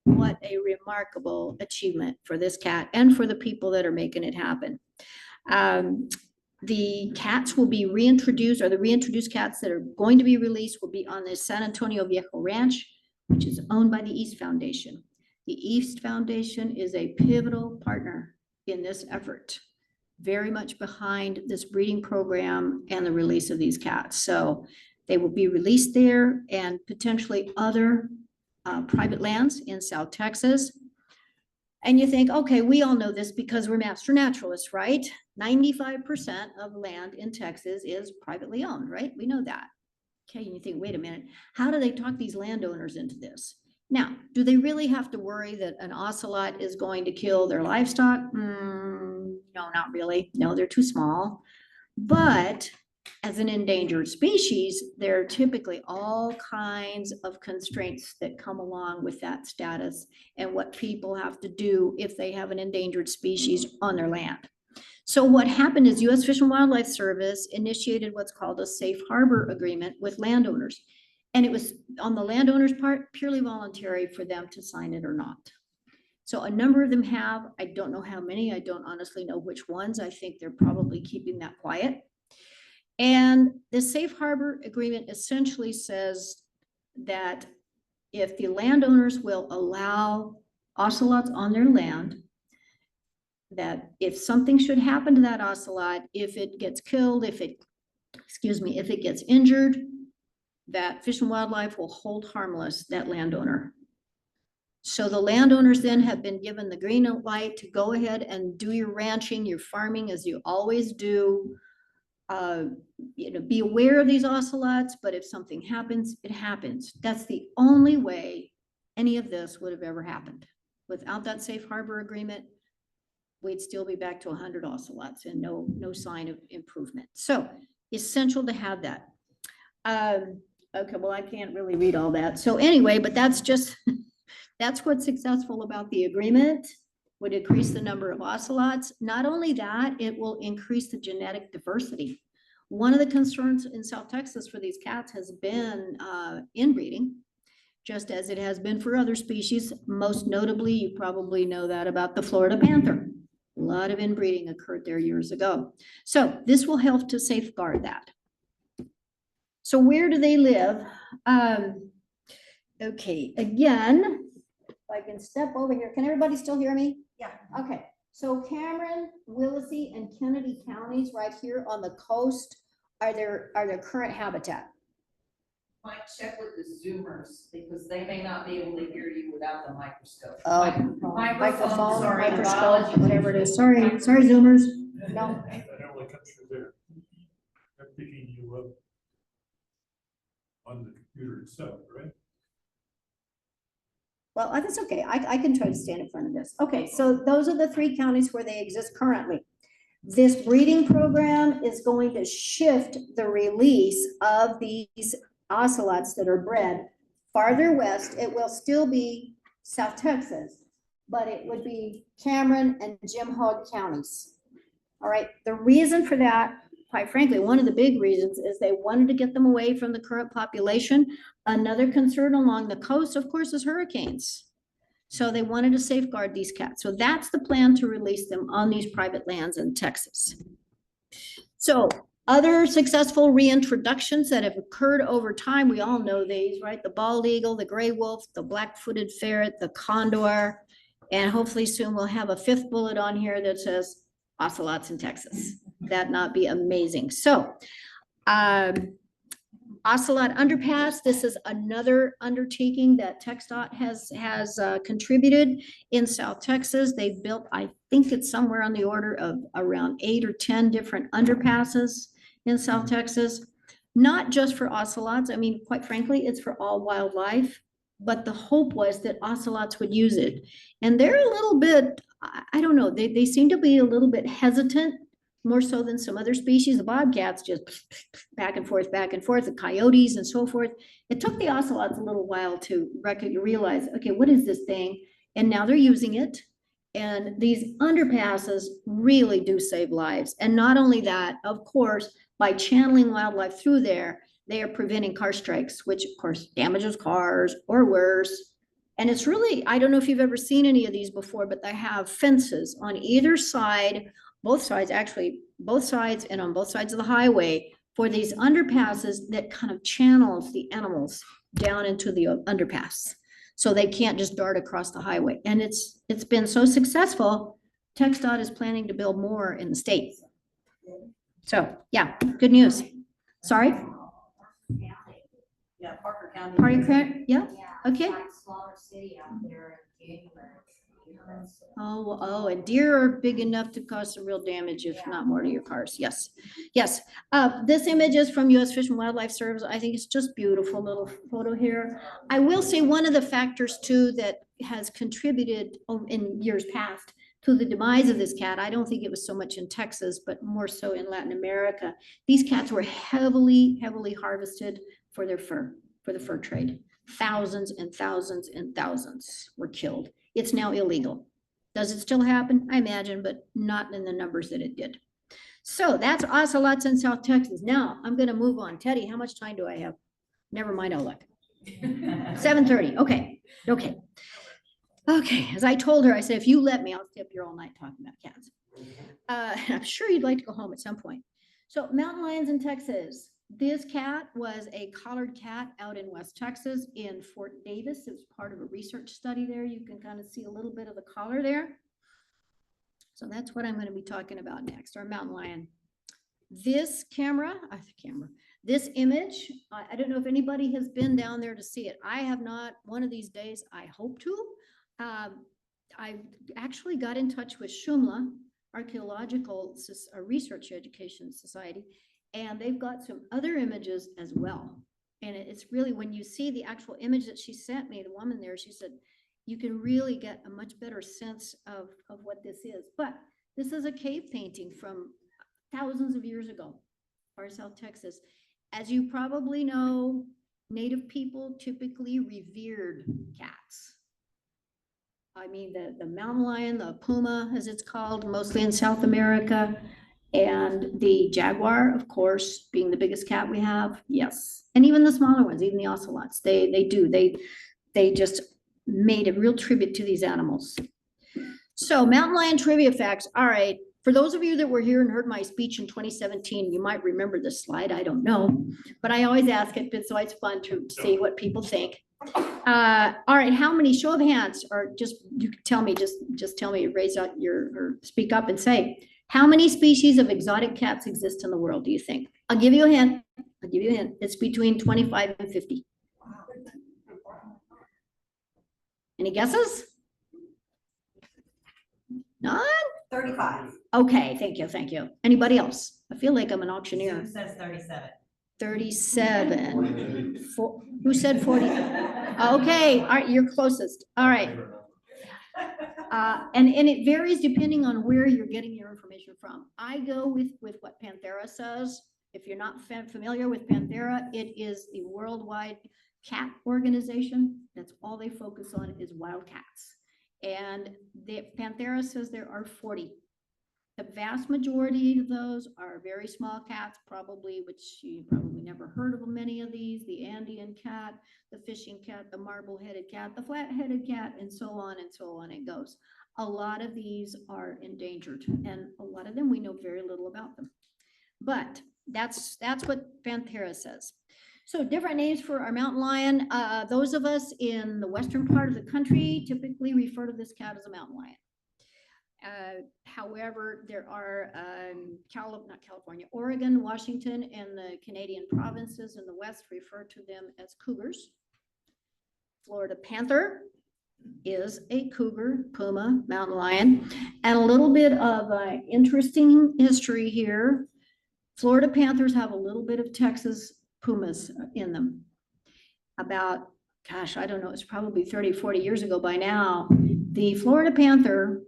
What a remarkable achievement for this cat and for the people that are making it happen. The cats will be reintroduced, or the reintroduced cats that are going to be released will be on the San Antonio Viejo Ranch, which is owned by the East Foundation. The East Foundation is a pivotal partner in this effort, very much behind this breeding program and the release of these cats. So they will be released there and potentially other private lands in South Texas. And you think, okay, we all know this because we're master naturalists, right? 95% of land in Texas is privately owned, right? We know that. Okay, and you think, wait a minute, how do they talk these landowners into this? Now, do they really have to worry that an ocelot is going to kill their livestock? No, not really. No, they're too small. But as an endangered species, there are typically all kinds of constraints that come along with that status and what people have to do if they have an endangered species on their land. So what happened is U.S. Fish and Wildlife Service initiated what's called a safe harbor agreement with landowners. And it was on the landowner's part, purely voluntary for them to sign it or not. So a number of them have. I don't know how many. I don't honestly know which ones. I think they're probably keeping that quiet. And the safe harbor agreement essentially says that if the landowners will allow ocelots on their land, that if something should happen to that ocelot, if it gets killed, if it gets injured, that Fish and Wildlife will hold harmless that landowner. So the landowners then have been given the green light to go ahead and do your ranching, your farming as you always do. Be aware of these ocelots, but if something happens, it happens. That's the only way any of this would have ever happened. Without that safe harbor agreement, we'd still be back to 100 ocelots and no sign of improvement. So essential to have that. Okay, well, I can't really read all that. So anyway, but that's just, that's what's successful about the agreement. Would increase the number of ocelots. Not only that, it will increase the genetic diversity. One of the concerns in South Texas for these cats has been inbreeding, just as it has been for other species. Most notably, you probably know that about the Florida panther. A lot of inbreeding occurred there years ago. So this will help to safeguard that. So where do they live? Okay, again, if I can step over here. Can everybody still hear me? Yeah. Okay, so Cameron, Willacy, and Kennedy counties right here on the coast are their current habitat. Might check with the Zoomers because they may not be able to hear you without the microscope. Oh, Microphone, sorry, microscope, biology whatever it teachers. is. Sorry, Zoomers. No. That only comes through there. I'm picking you up on the computer itself, right? Well, that's okay. I can try to stand in front of this. Okay, so those are the 3 counties where they exist currently. This breeding program is going to shift the release of these ocelots that are bred farther west. It will still be South Texas, but it would be Cameron and Jim Hogg counties. All right, the reason for that, quite frankly, one of the big reasons is they wanted to get them away from the current population. Another concern along the coast, of course, is hurricanes. So they wanted to safeguard these cats. So that's the plan, to release them on these private lands in Texas. So other successful reintroductions that have occurred over time, we all know these, right? The bald eagle, the gray wolf, the black-footed ferret, the condor, and hopefully soon we'll have a 5th bullet on here that says ocelots in Texas. That'd not be amazing. So Ocelot Underpass, this is another undertaking that TxDOT has contributed in South Texas. They've built, I think it's somewhere on the order of around 8 or 10 different underpasses in South Texas, not just for ocelots. I mean, quite frankly, it's for all wildlife, but the hope was that ocelots would use it. And they're a little bit, I don't know, they seem to be a little bit hesitant more so than some other species. The bobcats just back and forth, the coyotes and so forth. It took the ocelots a little while to realize, okay, what is this thing? And now they're using it. And these underpasses really do save lives. And not only that, of course, by channeling wildlife through there, they are preventing car strikes, which of course damages cars or worse. And it's really, I don't know if you've ever seen any of these before, but they have fences on either side, both sides, actually, both sides and on both sides of the highway for these underpasses that kind of channels the animals down into the underpass. So they can't just dart across the highway. And it's been so successful, TxDOT is planning to build more in the state. So yeah, good news. Sorry? Yeah, Parker County. Parker County, yeah, okay. Smaller city out there in January. Oh, and deer are big enough to cause some real damage, if not more, to your cars. Yes, yes. This image is from U.S. Fish and Wildlife Service. I think it's just beautiful little photo here. I will say one of the factors too that has contributed in years past to the demise of this cat. I don't think it was so much in Texas, but more so in Latin America. These cats were heavily harvested for their fur, for the fur trade. Thousands and thousands and thousands were killed. It's now illegal. Does it still happen? I imagine, but not in the numbers that it did. So that's ocelots in South Texas. Now I'm going to move on. Teddy, how much time do I have? Never mind, I'll look. 7:30. Okay. As I told her, I said, if you let me, I'll stay up here all night talking about cats. I'm sure you'd like to go home at some point. So mountain lions in Texas. This cat was a collared cat out in West Texas in Fort Davis. It was part of a research study there. You can kind of see a little bit of the collar there. So that's what I'm going to be talking about next, our mountain lion. This this image, I don't know if anybody has been down there to see it. I have not. One of these days, I hope to. I actually got in touch with Shumla Archaeological Research Education Society, and they've got some other images as well. And it's really, when you see the actual image that she sent me, the woman there, she said, you can really get a much better sense of what this is. But this is a cave painting from thousands of years ago, far South Texas. As you probably know, Native people typically revered cats. I mean, the mountain lion, the puma, as it's called, mostly in South America, and the jaguar, of course, being the biggest cat we have. Yes. And even the smaller ones, even the ocelots, they just made a real tribute to these animals. So mountain lion trivia facts. All right. For those of you that were here and heard my speech in 2017, you might remember this slide. I don't know, but I always ask it, but so it's fun to see what people think. All right, how many, show of hands, or just, you can tell me, just tell me, raise out or speak up and say, how many species of exotic cats exist in the world, do you think? I'll give you a hint. It's between 25 and 50. Any guesses? None? 35. Okay, thank you. Anybody else? I feel like I'm an auctioneer. It says 37. 37. Who said 40? Okay, all right, you're closest. All right. And it varies depending on where you're getting your information from. I go with what Panthera says. If you're not familiar with Panthera, it is the worldwide cat organization. That's all they focus on is wild cats. And the Panthera says there are 40. The vast majority of those are very small cats, probably, which you probably never heard of many of these, the Andean cat, the fishing cat, the marble-headed cat, the flat-headed cat, and so on it goes. A lot of these are endangered, and a lot of them we know very little about them. But that's what Panthera says. So different names for our mountain lion. Those of us in the western part of the country typically refer to this cat as a mountain lion. However, there are Oregon, Washington, and the Canadian provinces in the West refer to them as cougars. Florida panther is a cougar, puma, mountain lion. And a little bit of interesting history here. Florida panthers have a little bit of Texas pumas in them. About, gosh, I don't know, it's probably 30, 40 years ago by now. The Florida panther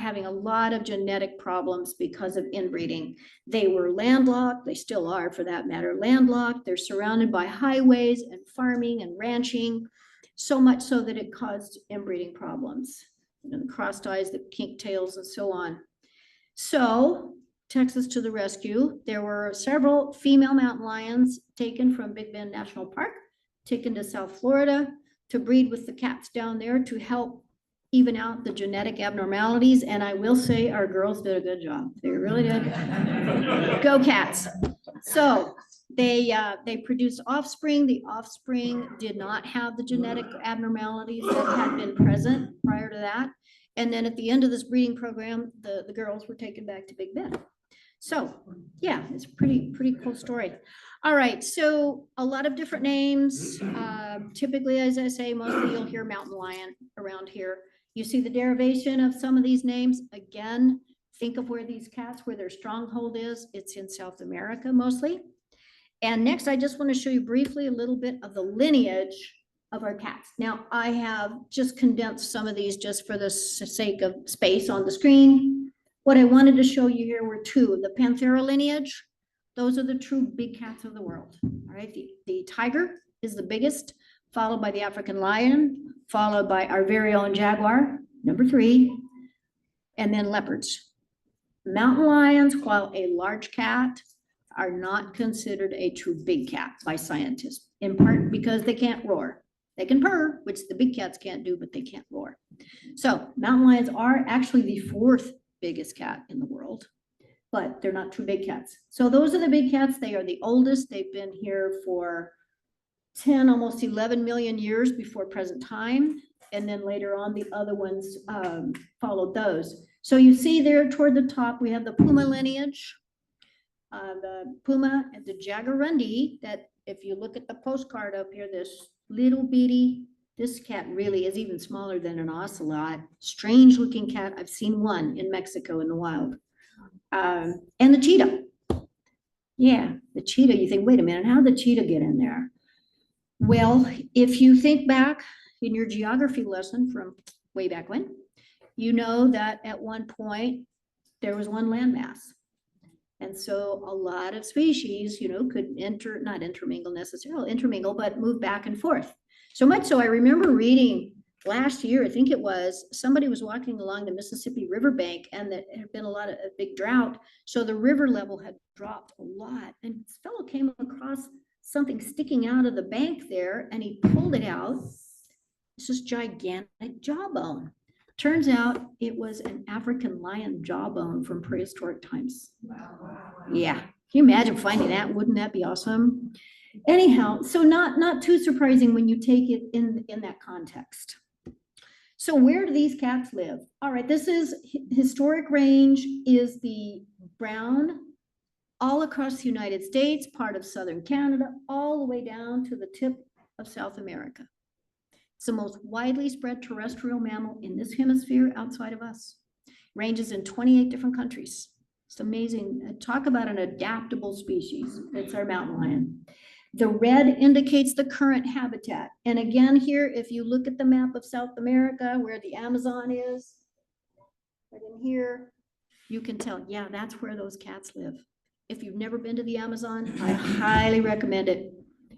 having a lot of genetic problems because of inbreeding. They were landlocked, they still are for that matter, landlocked. They're surrounded by highways and farming and ranching, so much so that it caused inbreeding problems. You know, the crossed eyes, the kinked tails, and so on. So Texas to the rescue. There were several female mountain lions taken from Big Bend National Park, taken to South Florida to breed with the cats down there to help even out the genetic abnormalities. And I will say our girls did a good job. They really did. Go cats. So they produced offspring. The offspring did not have the genetic abnormalities that had been present prior to that. And then at the end of this breeding program, the girls were taken back to Big Bend. So yeah, it's a pretty cool story. All right, so a lot of different names. Typically, as I say, mostly you'll hear mountain lion around here. You see the derivation of some of these names. Again, think of where these cats, where their stronghold is. It's in South America mostly. And next, I just want to show you briefly a little bit of the lineage of our cats. Now, I have just condensed some of these just for the sake of space on the screen. What I wanted to show you here were two. The Panthera lineage, those are the true big cats of the world. All right, the tiger is the biggest, followed by the African lion, followed by our very own jaguar, number 3, and then leopards. Mountain lions, while a large cat, are not considered a true big cat by scientists, in part because they can't roar. They can purr, which the big cats can't do, but they can't roar. So mountain lions are actually the 4th biggest cat in the world, but they're not true big cats. So those are the big cats. They are the oldest. They've been here for 10, almost 11 million years before present time. And then later on, the other ones followed those. So you see there toward the top, we have the puma lineage, the puma and the jaguarundi, that if you look at the postcard up here, this little bitty, this cat really is even smaller than an ocelot. Strange looking cat. I've seen one in Mexico in the wild. And the cheetah. Yeah, the cheetah, you think, wait a minute, how did the cheetah get in there? Well, if you think back in your geography lesson from way back when, you know that at one point there was one landmass. And so a lot of species, you know, could not intermingle necessarily, intermingle, but move back and forth. So much so I remember reading last year, I think it was, somebody was walking along the Mississippi riverbank and there had been a big drought. So the river level had dropped a lot. And this fellow came across something sticking out of the bank there and he pulled it out. It's this gigantic jawbone. Turns out it was an African lion jawbone from prehistoric times. Yeah, can you imagine finding that? Wouldn't that be awesome? Anyhow, so not too surprising when you take it in that context. So where do these cats live? All right, this is historic range is the brown all across the United States, part of southern Canada, all the way down to the tip of South America. It's the most widely spread terrestrial mammal in this hemisphere outside of us. Ranges in 28 different countries. It's amazing. Talk about an adaptable species. It's our mountain lion. The red indicates the current habitat. And again, here, if you look at the map of South America, where the Amazon is, right in here, you can tell, yeah, that's where those cats live. If you've never been to the Amazon, I highly recommend it.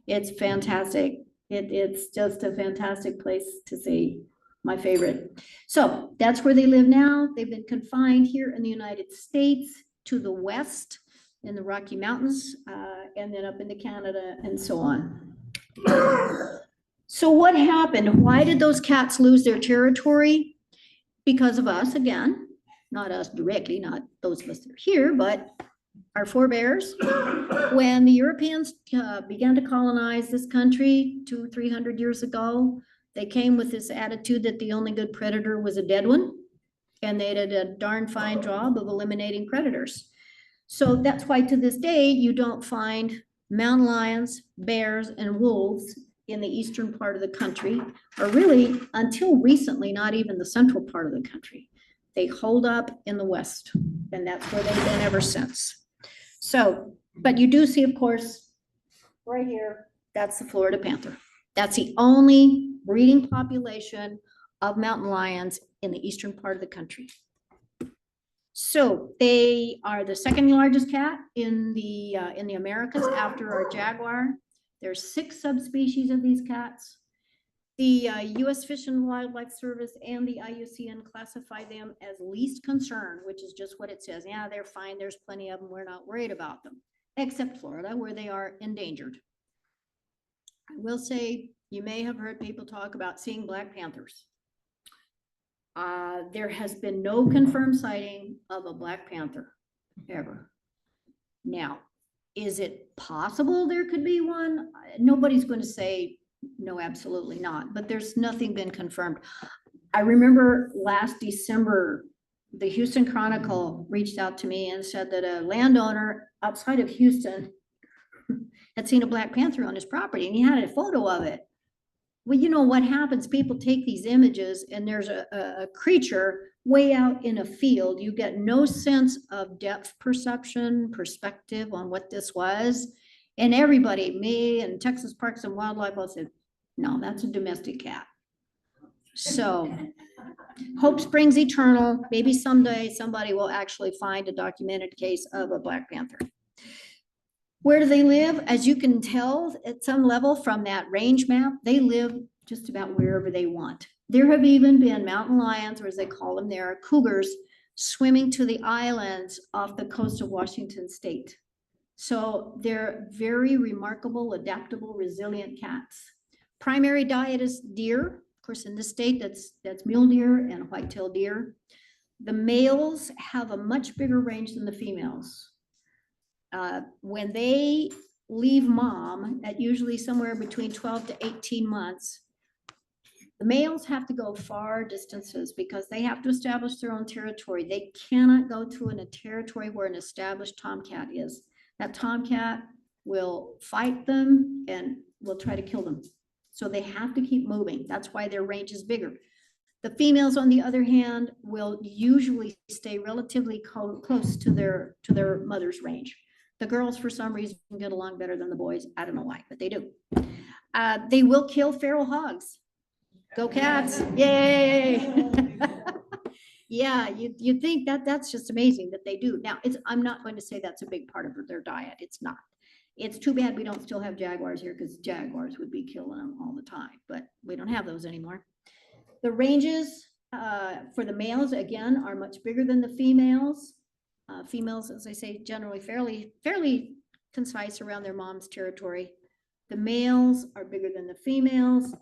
It's fantastic. It's just a fantastic place to see, my favorite. So that's where they live now. They've been confined here in the United States to the west in the Rocky Mountains, and then up into Canada and so on. So what happened? Why did those cats lose their territory? Because of us, again, not us directly, not those of us that are here, but our forebears. When the Europeans began to colonize this country 200-300 years ago, they came with this attitude that the only good predator was a dead one, and they did a darn fine job of eliminating predators. So that's why to this day, you don't find mountain lions, bears, and wolves in the eastern part of the country, or really until recently, not even the central part of the country. They hold up in the west, and that's where they've been ever since. So, but you do see, of course, right here, that's the Florida panther. That's the only breeding population of mountain lions in the eastern part of the country. So they are the second largest cat in the Americas after our jaguar. There's 6 subspecies of these cats. The U.S. Fish and Wildlife Service and the IUCN classify them as least concern, which is just what it says. Yeah, they're fine. There's plenty of them. We're not worried about them, except Florida, where they are endangered. I will say, you may have heard people talk about seeing black panthers. There has been no confirmed sighting of a black panther ever. Now, is it possible there could be one? Nobody's going to say no, absolutely not, but there's nothing been confirmed. I remember last December, the Houston Chronicle reached out to me and said that a landowner outside of Houston had seen a black panther on his property, and he had a photo of it. Well, you know what happens? People take these images and there's a creature way out in a field. You get no sense of depth perception, perspective on what this was. And everybody, me and Texas Parks and Wildlife, all said, no, that's a domestic cat. So hope springs eternal. Maybe someday somebody will actually find a documented case of a black panther. Where do they live? As you can tell at some level from that range map, they live just about wherever they want. There have even been mountain lions, or as they call them, there are cougars swimming to the islands off the coast of Washington State. So they're very remarkable, adaptable, resilient cats. Primary diet is deer. Of course, in this state, that's mule deer and white-tailed deer. The males have a much bigger range than the females. When they leave mom at usually somewhere between 12 to 18 months, the males have to go far distances because they have to establish their own territory. They cannot go to a territory where an established tomcat is. That tomcat will fight them and will try to kill them. So they have to keep moving. That's why their range is bigger. The females, on the other hand, will usually stay relatively close to their mother's range. The girls, for some reason, get along better than the boys. I don't know why, but they do. They will kill feral hogs. Go cats. Yay. Yeah, you think that's just amazing that they do. Now, I'm not going to say that's a big part of their diet. It's not. It's too bad we don't still have jaguars here, because jaguars would be killing them all the time, but we don't have those anymore. The ranges for the males, again, are much bigger than the females. Females, as I say, generally fairly concise around their mom's territory. The males are bigger than the females.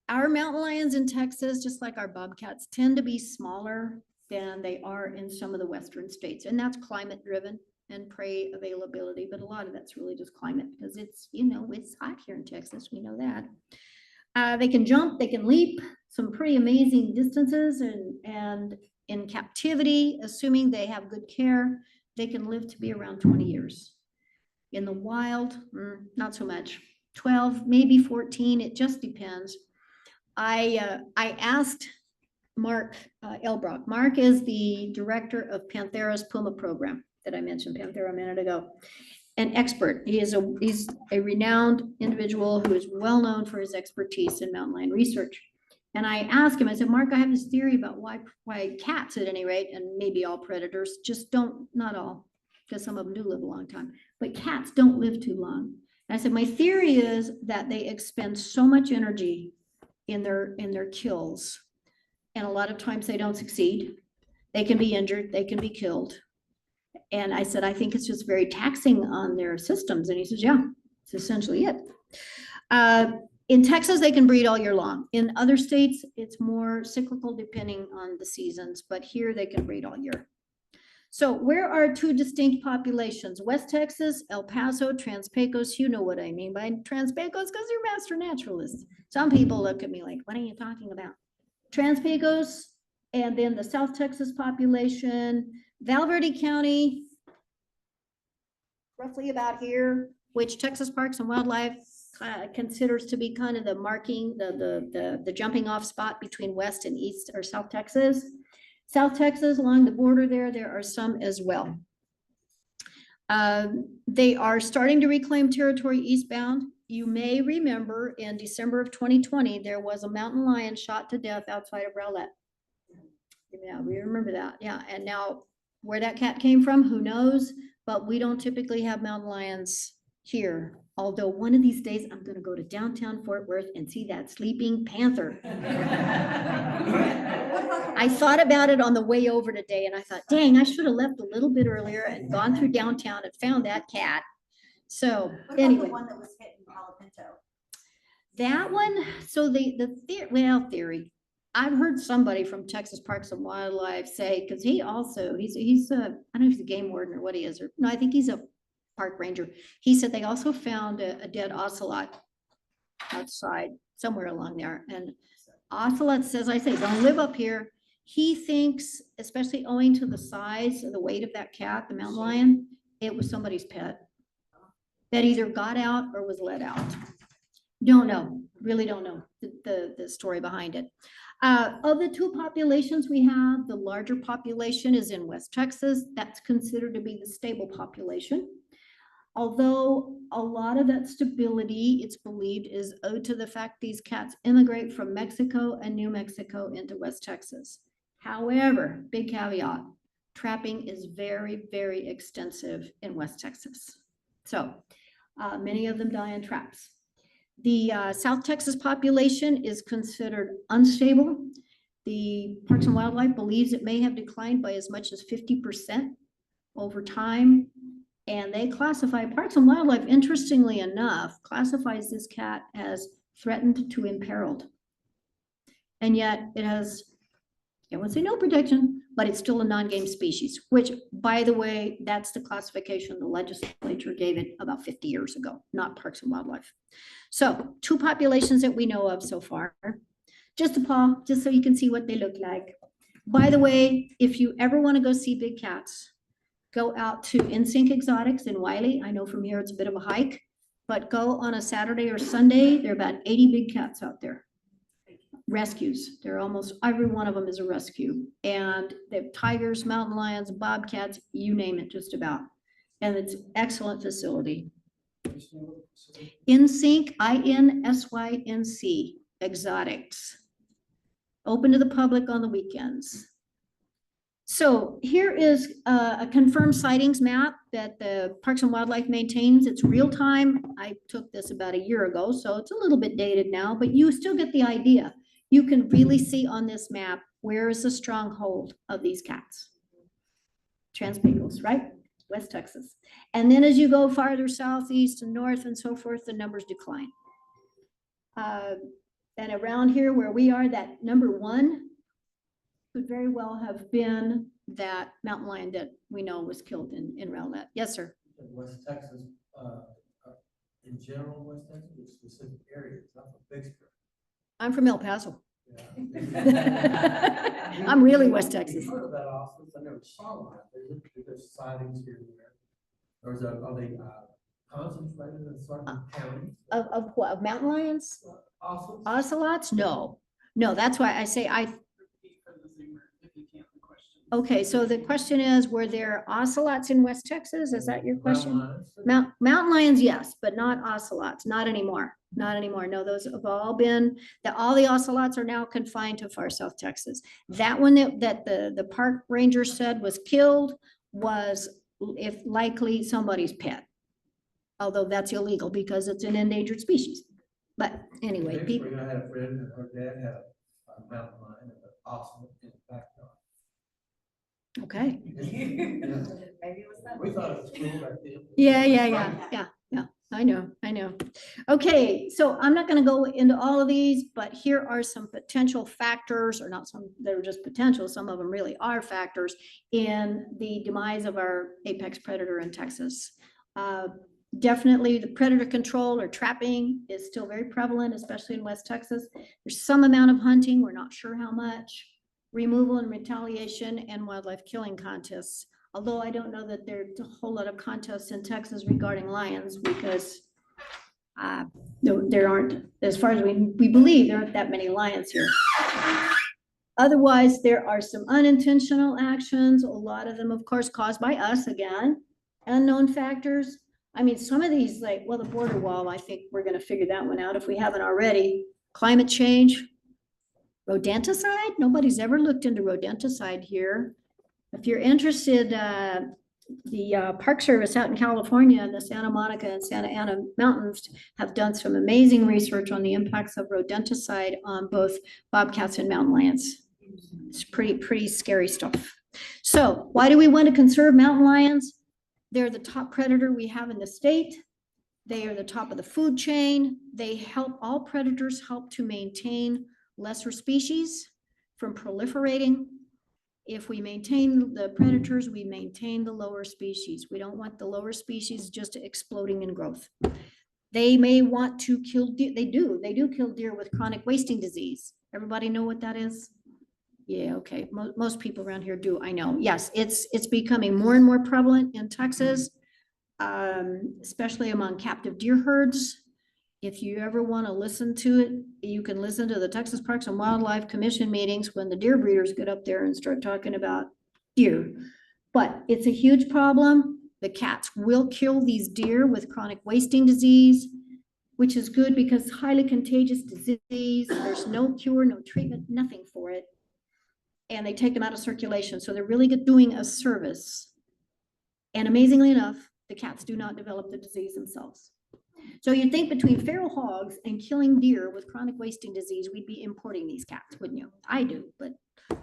Our mountain lions in Texas, just like our bobcats, tend to be smaller than they are in some of the western states, and that's climate driven and prey availability, but a lot of that's really just climate, because it's, it's hot here in Texas, we know that. They can jump, they can leap some pretty amazing distances, and in captivity, assuming they have good care, they can live to be around 20 years. In the wild, not so much. 12, maybe 14, it just depends. I asked Mark Elbrock. Mark is the director of Panthera's Puma program that I mentioned, Panthera, a minute ago. An expert. He's a renowned individual who is well known for his expertise in mountain lion research. And I asked him, I said, Mark, I have this theory about why cats, at any rate, and maybe all predators, just don't, not all, because some of them do live a long time, but cats don't live too long. And I said, my theory is that they expend so much energy in their kills, and a lot of times they don't succeed. They can be injured, they can be killed. And I said, I think it's just very taxing on their systems. And he says, yeah, it's essentially it. In Texas, they can breed all year long. In other states, it's more cyclical depending on the seasons, but here they can breed all year. So where are two distinct populations? West Texas, El Paso, Trans-Pecos. You know what I mean by Trans-Pecos, because you're master naturalists. Some people look at me like, what are you talking about? Trans-Pecos, and then the South Texas population, Val Verde County, roughly about here, which Texas Parks and Wildlife considers to be kind of the marking, the jumping off spot between West and East or South Texas. South Texas, along the border there are some as well. They are starting to reclaim territory eastbound. You may remember in December of 2020, there was a mountain lion shot to death outside of Rowlett. Yeah, we remember that. Yeah, and now Where that cat came from, who knows? But we don't typically have mountain lions here. Although one of these days I'm gonna go to downtown Fort Worth and see that sleeping panther. I thought about it on the way over today and I thought, dang, I should have left a little bit earlier and gone through downtown and found that cat. So What about the anyway, one that was hit in Palo Pinto? that one, so theory. I've heard somebody from Texas Parks and Wildlife say, because he's a, I don't know if he's a game warden or what he is, or no, I think he's a park ranger. He said they also found a dead ocelot outside somewhere along there. And ocelots, as I say, don't live up here. He thinks, especially owing to the size and the weight of that cat, the mountain lion, it was somebody's pet that either got out or was let out. Don't know, really don't know the story behind it. Of the two populations we have, the larger population is in West Texas. That's considered to be the stable population. Although a lot of that stability, it's believed, is owed to the fact these cats immigrate from Mexico and New Mexico into West Texas. However, big caveat, trapping is very, very extensive in West Texas. So many of them die in traps. The South Texas population is considered unstable. The Parks and Wildlife believes it may have declined by as much as 50% over time. And they classify, Parks and Wildlife, interestingly enough, classifies this cat as threatened to imperiled. And yet it has, I won't say no protection, but it's still a non-game species, which, by the way, that's the classification the legislature gave it about 50 years ago, not Parks and Wildlife. So two populations that we know of so far. Just a paw, just so you can see what they look like. By the way, if you ever want to go see big cats, go out to NSYNC Exotics in Wiley. I know from here it's a bit of a hike, but go on a Saturday or Sunday. There are about 80 big cats out there. Rescues. They're almost every one of them is a rescue. And they have tigers, mountain lions, bobcats, you name it, just about. And it's an excellent facility. NSYNC, INSYNC Exotics. Open to the public on the weekends. So here is a confirmed sightings map that the Parks and Wildlife maintains. It's real time. I took this about a year ago, so it's a little bit dated now, but you still get the idea. You can really see on this map, where is the stronghold of these cats? Trans-Pecos, right? West Texas. And then as you go farther southeast and north and so forth, the numbers decline. And around here where we are, that number one could very well have been that mountain lion that we know was killed in Rowlett. Yes, sir. West Texas, in general, West Texas, with specific areas, not for Vicksburg. I'm from El Paso. Yeah. I'm really West Texas. I've heard of that also. I never saw one. There's sightings here and there. Or is that, are they concentrated in certain counties? Of what? Of mountain lions? Also, Ocelots? No. No, that's why I say okay, so the question is, were there ocelots in West Texas? Is that your question? Mountain lions, yes, but not ocelots, not anymore. Not anymore. No, those have all been, all the ocelots are now confined to far South Texas. That one that the park ranger said was killed was, if likely, somebody's pet. Although that's illegal because it's an endangered species. But anyway, people. I had a friend and her dad had a mountain lion and an ocelot in the backyard. Okay. Maybe it was that. We thought it was cool back then. Yeah. I know. Okay, so I'm not going to go into all of these, but here are some potential factors, or not some, they're just potential. Some of them really are factors in the demise of our apex predator in Texas. Definitely the predator control or trapping is still very prevalent, especially in West Texas. There's some amount of hunting, we're not sure how much. Removal and retaliation and wildlife killing contests. Although I don't know that there's a whole lot of contests in Texas regarding lions because there aren't, as far as we believe, there aren't that many lions here. Otherwise, there are some unintentional actions, a lot of them, of course, caused by us again, unknown factors. I mean, some of these, like, well, the border wall, I think we're going to figure that one out if we haven't already. Climate change, rodenticide. Nobody's ever looked into rodenticide here. If you're interested, the Park Service out in California and the Santa Monica and Santa Ana Mountains have done some amazing research on the impacts of rodenticide on both bobcats and mountain lions. It's pretty scary stuff. So why do we want to conserve mountain lions? They're the top predator we have in the state. They are the top of the food chain. They help, all predators help to maintain lesser species from proliferating. If we maintain the predators, we maintain the lower species. We don't want the lower species just exploding in growth. They may want to kill deer. They do kill deer with chronic wasting disease. Everybody know what that is? Yeah, okay. Most people around here do, I know. Yes, it's becoming more and more prevalent in Texas, especially among captive deer herds. If you ever want to listen to it, you can listen to the Texas Parks and Wildlife Commission meetings when the deer breeders get up there and start talking about deer. But it's a huge problem. The cats will kill these deer with chronic wasting disease, which is good because highly contagious disease. There's no cure, no treatment, nothing for it. And they take them out of circulation. So they're really doing a service. And amazingly enough, the cats do not develop the disease themselves. So you'd think between feral hogs and killing deer with chronic wasting disease, we'd be importing these cats, wouldn't you? I do, but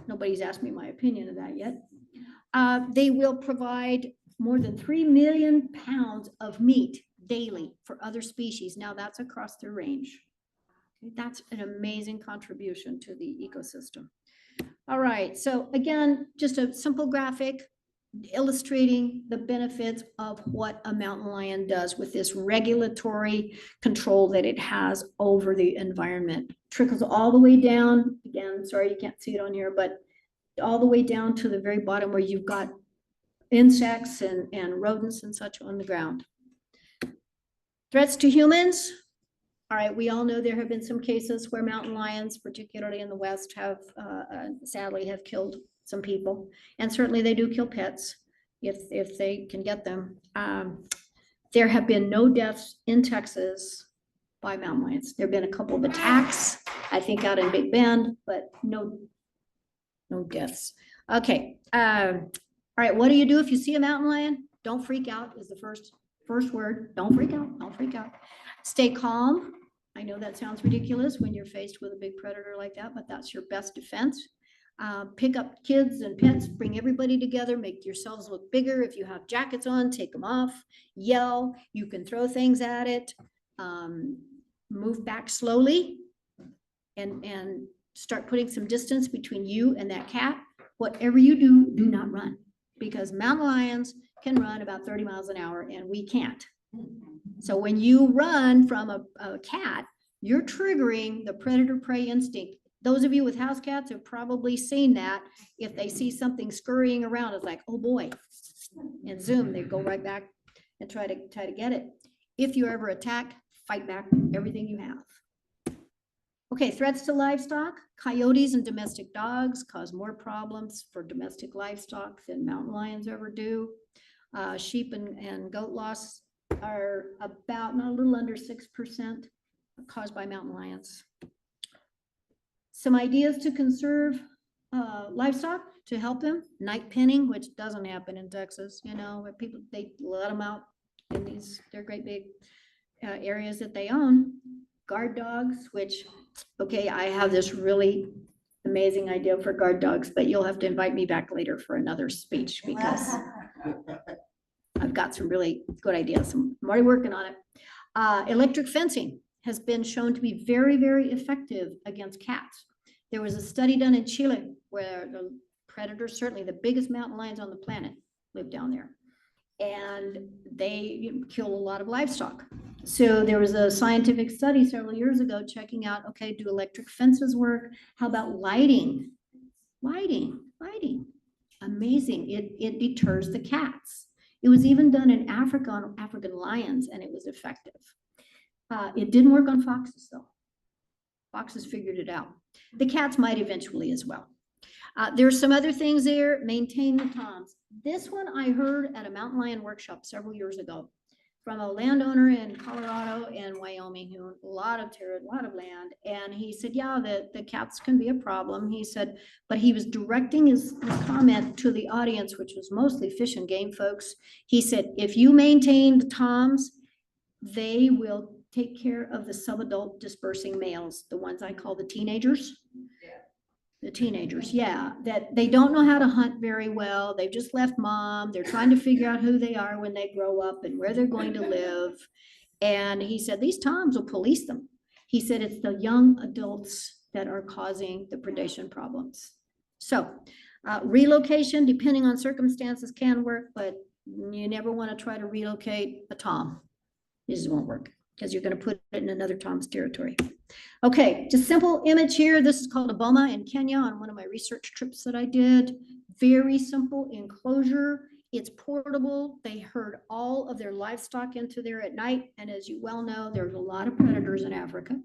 nobody's asked me my opinion of that yet. They will provide more than 3 million pounds of meat daily for other species. Now that's across their range. That's an amazing contribution to the ecosystem. All right, so again, just a simple graphic illustrating the benefits of what a mountain lion does with this regulatory control that it has over the environment. Trickles all the way down, again, sorry you can't see it on here, but all the way down to the very bottom where you've got insects and rodents and such on the ground. Threats to humans. All right, we all know there have been some cases where mountain lions, particularly in the West, have sadly have killed some people, and certainly they do kill pets if they can get them. There have been no deaths in Texas by mountain lions. There have been a couple of attacks, I think out in Big Bend, but no deaths. Okay, all right, what do you do if you see a mountain lion? Don't freak out is the first word. Don't freak out, don't freak out. Stay calm. I know that sounds ridiculous when you're faced with a big predator like that, but that's your best defense. Pick up kids and pets, bring everybody together, make yourselves look bigger. If you have jackets on, take them off, yell, you can throw things at it, move back slowly and start putting some distance between you and that cat. Whatever you do, do not run because mountain lions can run about 30 miles an hour and we can't. So when you run from a cat, you're triggering the predator-prey instinct. Those of you with house cats have probably seen that. If they see something scurrying around, it's like, oh boy, and zoom, they go right back and try to get it. If you're ever attacked, fight back everything you have. Okay, threats to livestock. Coyotes and domestic dogs cause more problems for domestic livestock than mountain lions ever do. Sheep and goat loss are about, not a little under 6% caused by mountain lions. Some ideas to conserve livestock to help them. Night penning, which doesn't happen in Texas, you know, where people, they let them out in these, they're great big areas that they own. Guard dogs, which, okay, I have this really amazing idea for guard dogs, but you'll have to invite me back later for another speech because I've got some really good ideas. I'm already working on it. Electric fencing has been shown to be very, very effective against cats. There was a study done in Chile where the predators, certainly the biggest mountain lions on the planet, live down there. And they kill a lot of livestock. So there was a scientific study several years ago checking out, okay, do electric fences work? How about lighting? Lighting. Amazing. It deters the cats. It was even done in Africa on African lions, and it was effective. It didn't work on foxes, though. Foxes figured it out. The cats might eventually as well. There's some other things there. Maintain the toms. This one I heard at a mountain lion workshop several years ago. from a landowner in Colorado and Wyoming who owned a lot of land. And he said, yeah, the cats can be a problem. He said, but he was directing his comment to the audience, which was mostly fish and game folks. He said, if you maintain the toms, they will take care of the subadult dispersing males, the ones I call the teenagers. The teenagers, yeah, that they don't know how to hunt very well. They've just left mom. They're trying to figure out who they are when they grow up and where they're going to live. And he said, these toms will police them. He said, it's the young adults that are causing the predation problems. So relocation, depending on circumstances, can work, but you never want to try to relocate a tom. It just won't work because you're going to put it in another tom's territory. Okay, just simple image here. This is called a boma in Kenya on one of my research trips that I did. Very simple enclosure. It's portable. They herd all of their livestock into there at night. And as you well know, there's a lot of predators in Africa.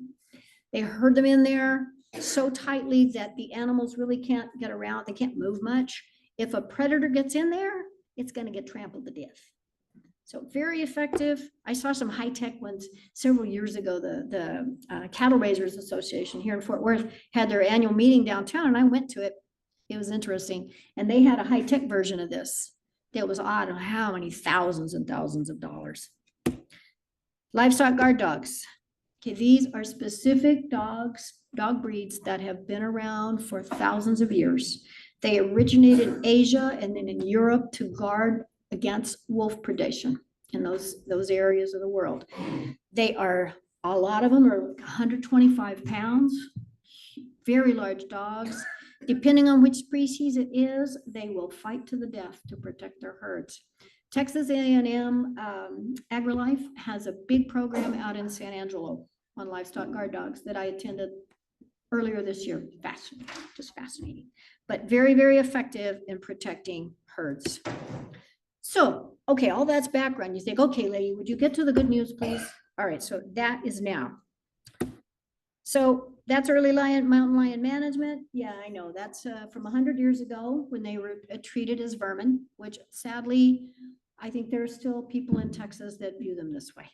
They herd them in there so tightly that the animals really can't get around. They can't move much. If a predator gets in there, it's going to get trampled to death. So very effective. I saw some high-tech ones several years ago. The Cattle Raisers Association here in Fort Worth had their annual meeting downtown, and I went to it. It was interesting. And they had a high-tech version of this that was, I don't know how many thousands and thousands of dollars. Livestock guard dogs. Okay, these are specific dogs, dog breeds that have been around for thousands of years. They originated in Asia and then in Europe to guard against wolf predation in those areas of the world. They are, a lot of them are 125 pounds, very large dogs. Depending on which species it is, they will fight to the death to protect their herds. Texas A&M AgriLife has a big program out in San Angelo on livestock guard dogs that I attended earlier this year. Fascinating, just fascinating, but very, very effective in protecting herds. So, okay, all that's background. You think, okay, lady, would you get to the good news, please? All right, so that is now. So that's early mountain lion management. Yeah, I know. That's from 100 years ago when they were treated as vermin, which sadly, I think there are still people in Texas that view them this way.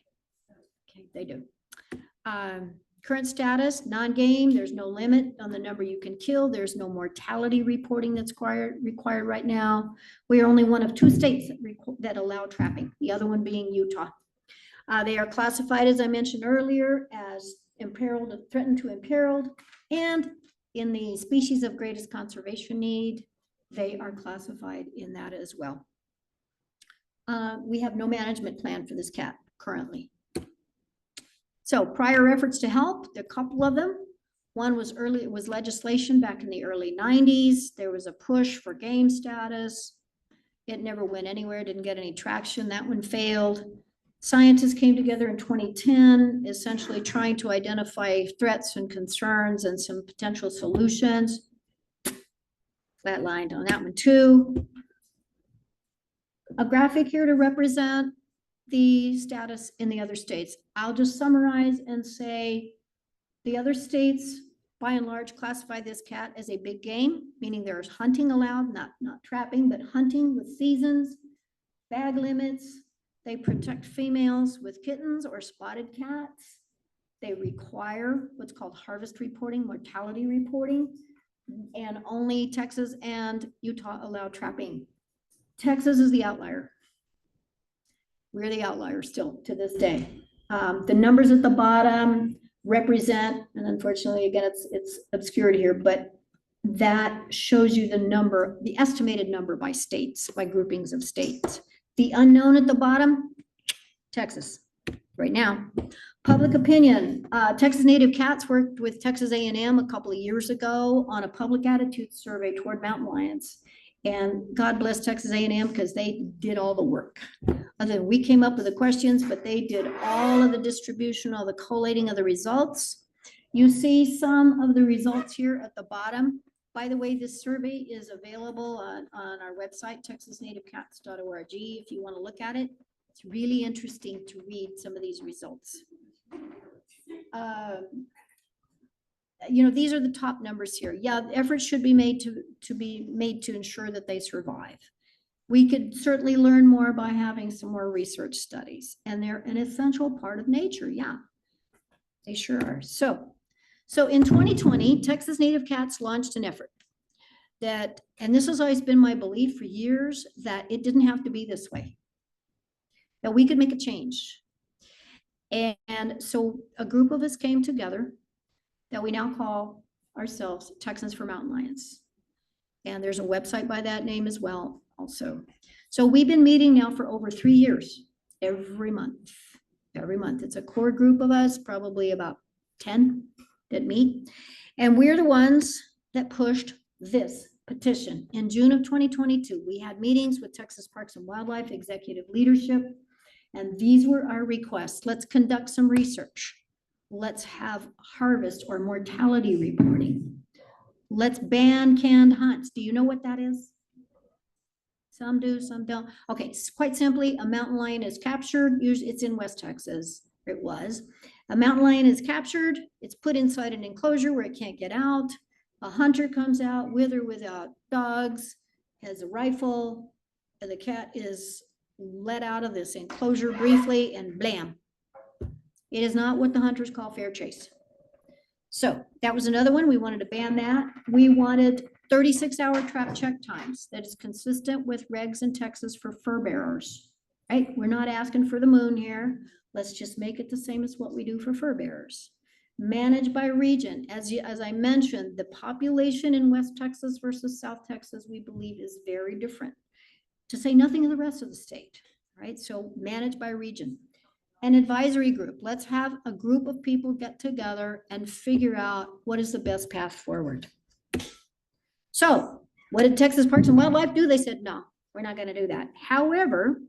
Okay, they do. Current status, non-game, there's no limit on the number you can kill. There's no mortality reporting that's required right now. We are only one of 2 states that allow trapping, the other one being Utah. They are classified, as I mentioned earlier, as imperiled, threatened to imperiled, and in the species of greatest conservation need, they are classified in that as well. We have no management plan for this cat currently. So prior efforts to help, there are a couple of them. One was it was legislation back in the early 90s. There was a push for game status. It never went anywhere, didn't get any traction. That one failed. Scientists came together in 2010, essentially trying to identify threats and concerns and some potential solutions. Flatlined on that one too. A graphic here to represent the status in the other states. I'll just summarize and say the other states, by and large, classify this cat as a big game, meaning there's hunting allowed, not trapping, but hunting with seasons, bag limits. They protect females with kittens or spotted cats. They require what's called harvest reporting, mortality reporting, and only Texas and Utah allow trapping. Texas is the outlier. We're the outlier still to this day. The numbers at the bottom represent, and unfortunately, again, it's obscured here, but that shows you the number, the estimated number by states, by groupings of states. The unknown at the bottom, Texas, right now. Public opinion. Texas Native Cats worked with Texas A&M a couple of years ago on a public attitude survey toward mountain lions. And God bless Texas A&M because they did all the work. Other than we came up with the questions, but they did all of the distribution, all the collating of the results. You see some of the results here at the bottom. By the way, this survey is available on our website, texasnativecats.org, if you want to look at it. It's really interesting to read some of these results. You know, these are the top numbers here. Yeah, efforts should be made to ensure that they survive. We could certainly learn more by having some more research studies, and they're an essential part of nature. Yeah, they sure are. So in 2020, Texas Native Cats launched an effort that, and this has always been my belief for years, that it didn't have to be this way, that we could make a change. And so a group of us came together that we now call ourselves Texans for Mountain Lions. And there's a website by that name as well also. So we've been meeting now for over 3 years, every month. Every month. It's a core group of us, probably about 10 that meet. And we're the ones that pushed this petition. In June of 2022, we had meetings with Texas Parks and Wildlife executive leadership. And these were our requests. Let's conduct some research. Let's have harvest or mortality reporting. Let's ban canned hunts. Do you know what that is? Some do, some don't. Okay, quite simply, a mountain lion is captured. Usually it's in West Texas. It was. A mountain lion is captured. It's put inside an enclosure where it can't get out. A hunter comes out with or without dogs, has a rifle, and the cat is let out of this enclosure briefly and blam. It is not what the hunters call fair chase. So that was another one. We wanted to ban that. We wanted 36-hour trap check times that is consistent with regs in Texas for fur bearers, right? We're not asking for the moon here. Let's just make it the same as what we do for fur bearers. Managed by region. As I mentioned, the population in West Texas versus South Texas, we believe is very different, to say nothing of the rest of the state, right? So managed by region. An advisory group. Let's have a group of people get together and figure out what is the best path forward. So what did Texas Parks and Wildlife do? They said, no, we're not going to do that. However,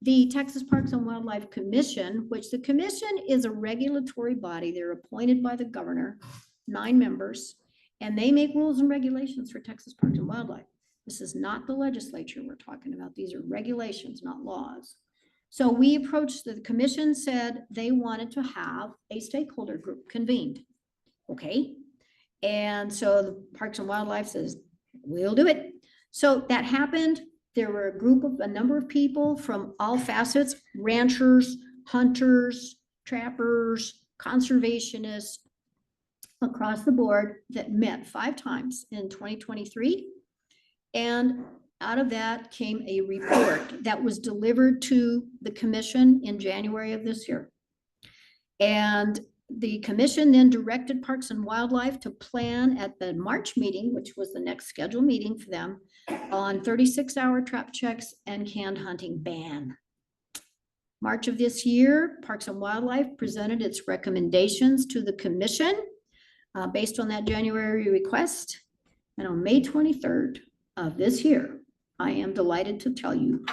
the Texas Parks and Wildlife Commission, which the commission is a regulatory body, they're appointed by the governor, 9 members, and they make rules and regulations for Texas Parks and Wildlife. This is not the legislature we're talking about. These are regulations, not laws. So we approached, the commission said they wanted to have a stakeholder group convened. Okay. And so the Parks and Wildlife says, we'll do it. So that happened. There were a number of people from all facets, ranchers, hunters, trappers, conservationists across the board that met 5 times in 2023. And out of that came a report that was delivered to the commission in January of this year. And the commission then directed Parks and Wildlife to plan at the March meeting, which was the next scheduled meeting for them, on 36-hour trap checks and canned hunting ban. March of this year, Parks and Wildlife presented its recommendations to the commission based on that January request. And on May 23rd of this year, I am delighted to tell you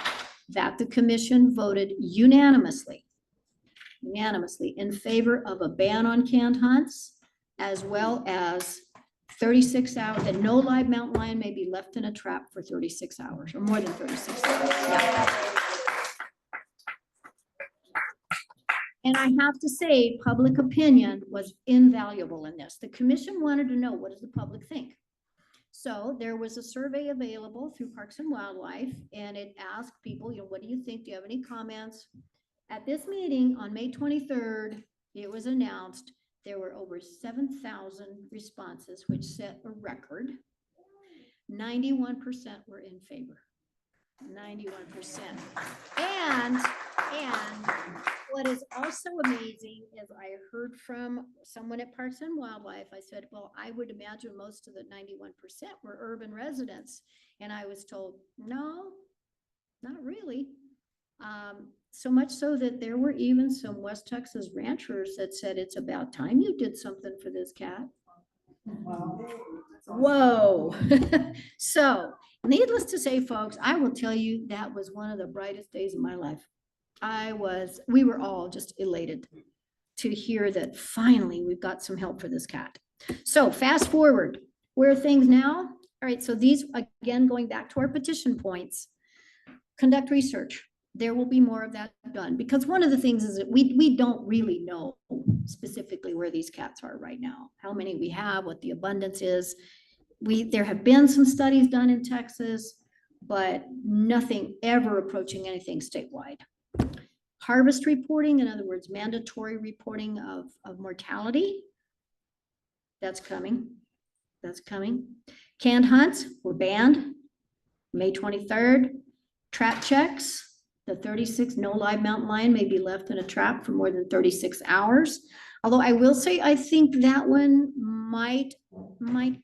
that the commission voted unanimously in favor of a ban on canned hunts, as well as 36 hours, that no live mountain lion may be left in a trap for 36 hours or more than 36 hours. Yeah. And I have to say, public opinion was invaluable in this. The commission wanted to know, what does the public think? So there was a survey available through Parks and Wildlife, and it asked people, what do you think? Do you have any comments? At this meeting on May 23rd, it was announced there were over 7,000 responses, which set a record. 91% were in favor. 91%. And what is also amazing is I heard from someone at Parks and Wildlife. I said, well, I would imagine most of the 91% were urban residents. And I was told, no, not really. So much so that there were even some West Texas ranchers that said, it's about time you did something for this cat. Whoa. So needless to say, folks, I will tell you that was one of the brightest days of my life. We were all just elated to hear that finally we've got some help for this cat. So fast forward, where are things now? All right, so these, again, going back to our petition points, conduct research. There will be more of that done, because one of the things is that we don't really know specifically where these cats are right now, how many we have, what the abundance is. There have been some studies done in Texas. but nothing ever approaching anything statewide. Harvest reporting, in other words, mandatory reporting of mortality. That's coming. That's coming. Canned hunts were banned May 23rd. Trap checks, the 36 no live mountain lion may be left in a trap for more than 36 hours. Although I will say, I think that one might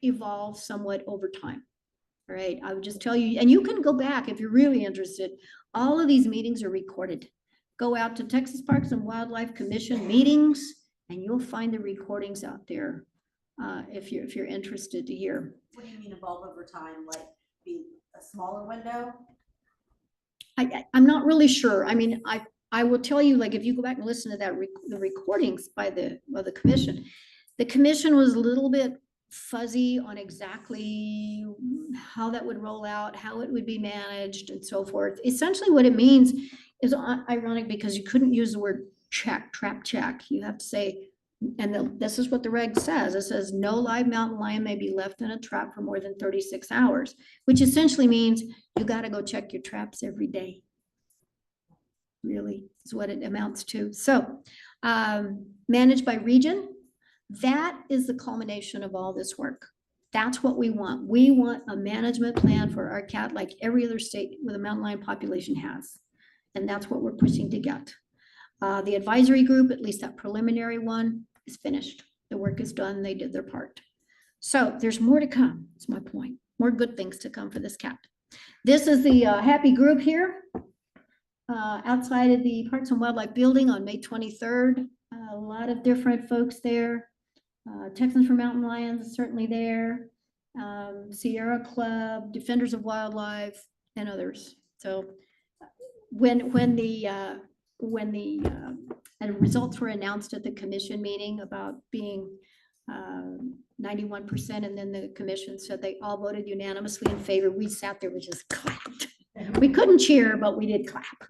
evolve somewhat over time. All right, I would just tell you, and you can go back if you're really interested. All of these meetings are recorded. Go out to Texas Parks and Wildlife Commission meetings and you'll find the recordings out there if you're interested to hear. What do you mean evolve over time? Like be a smaller window? I'm not really sure. I mean, I will tell you, like, if you go back and listen to that, the recordings by the commission was a little bit fuzzy on exactly how that would roll out, how it would be managed and so forth. Essentially what it means is ironic because you couldn't use the word trap check. You have to say, and this is what the reg says. It says no live mountain lion may be left in a trap for more than 36 hours, which essentially means you got to go check your traps every day. Really is what it amounts to. So managed by region, that is the culmination of all this work. That's what we want. We want a management plan for our cat like every other state with a mountain lion population has. And that's what we're pushing to get. The advisory group, at least that preliminary one, is finished. The work is done. They did their part. So there's more to come. That's my point. More good things to come for this cat. This is the happy group here outside of the Parks and Wildlife building on May 23rd. A lot of different folks there. Texans for Mountain Lions is certainly there. Sierra Club, Defenders of Wildlife, and others. So when the results were announced at the commission meeting about being 91%, and then the commission said they all voted unanimously in favor, we sat there, we just clapped. We couldn't cheer, but we did clap.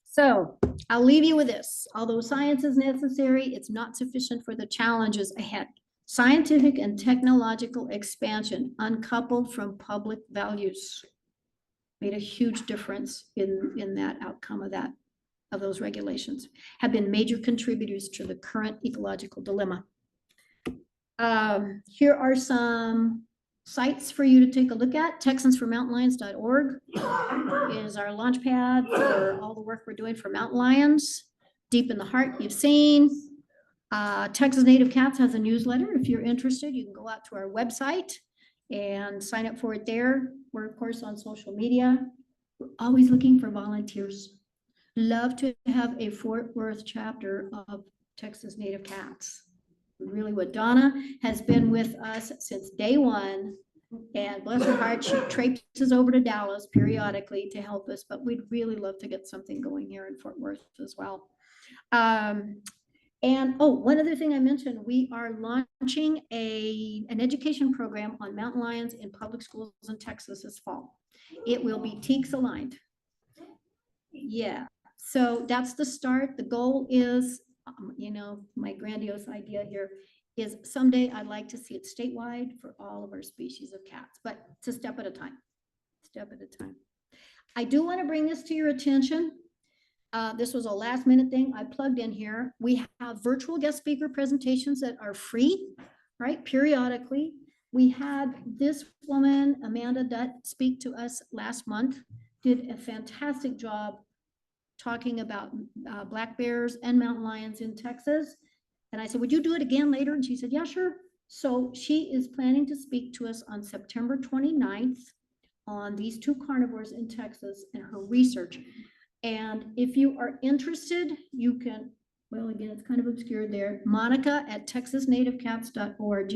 So I'll leave you with this. Although science is necessary, it's not sufficient for the challenges ahead. Scientific and technological expansion uncoupled from public values made a huge difference in that outcome of those regulations, have been major contributors to the current ecological dilemma. Here are some sites for you to take a look at. TexansForMountainLions.org is our launch pad for all the work we're doing for mountain lions. Deep in the Heart, you've seen. Texas Native Cats has a newsletter. If you're interested, you can go out to our website and sign up for it there. We're, of course, on social media. We're always looking for volunteers. Love to have a Fort Worth chapter of Texas Native Cats. Really what Donna has been with us since day one, and bless her heart, she traipses over to Dallas periodically to help us, but we'd really love to get something going here in Fort Worth as well. And one other thing I mentioned, we are launching an education program on mountain lions in public schools in Texas this fall. It will be TEKS aligned. Yeah, so that's the start. The goal is, my grandiose idea here is someday I'd like to see it statewide for all of our species of cats, but it's a step at a time, I do want to bring this to your attention. This was a last minute thing I plugged in here. We have virtual guest speaker presentations that are free, right? Periodically. We had this woman, Amanda Dutt, speak to us last month, did a fantastic job talking about black bears and mountain lions in Texas. And I said, would you do it again later? And she said, yeah, sure. So she is planning to speak to us on September 29th on these two carnivores in Texas and her research. And if you are interested, you can, well, again, it's kind of obscured there, monica@texasnativecats.org.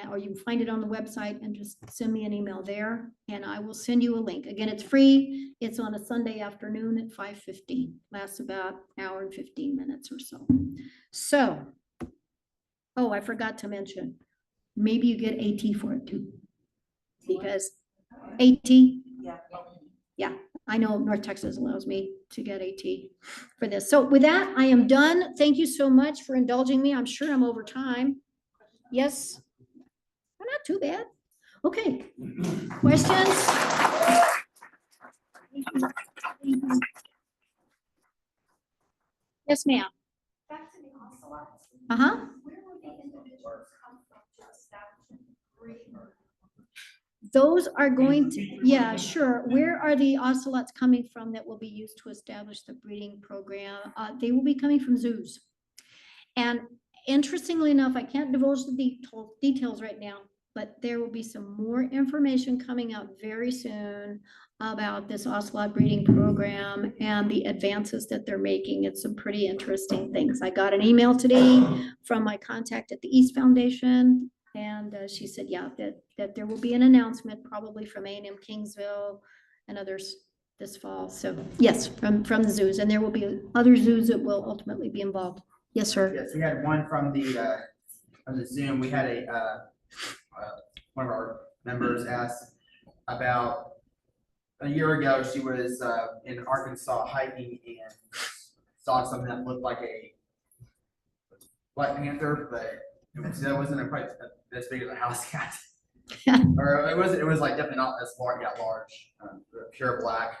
Or you can find it on the website and just send me an email there and I will send you a link. Again, it's free. It's on a Sunday afternoon at 5:15. Lasts about an hour and 15 minutes or so. So, I forgot to mention, maybe you get AT for it too. Because AT, yeah, I know North Texas allows me to get AT for this. So with that, I am done. Thank you so much for indulging me. I'm sure I'm over time. Yes. Not too bad. Okay, questions? Yes, ma'am. Back to the ocelots. Uh-huh. Where would the individuals come from to establish a breeding? Those are going to, yeah, sure. Where are the ocelots coming from that will be used to establish the breeding program? They will be coming from zoos. And interestingly enough, I can't divulge the details right now, but there will be some more information coming out very soon about this ocelot breeding program and the advances that they're making. It's some pretty interesting things. I got an email today from my contact at the East Foundation, and she said, yeah, that there will be an announcement probably from A&M Kingsville and others this fall. So yes, from the zoos, and there will be other zoos that will ultimately be involved. Yes, sir. Yes, we had one from the Zoom. We had one of our members asked about a year ago. She was in Arkansas hiking and saw something that looked like a Black Panther, but that wasn't quite as big as a house cat. Or it was like definitely not as large, pure black.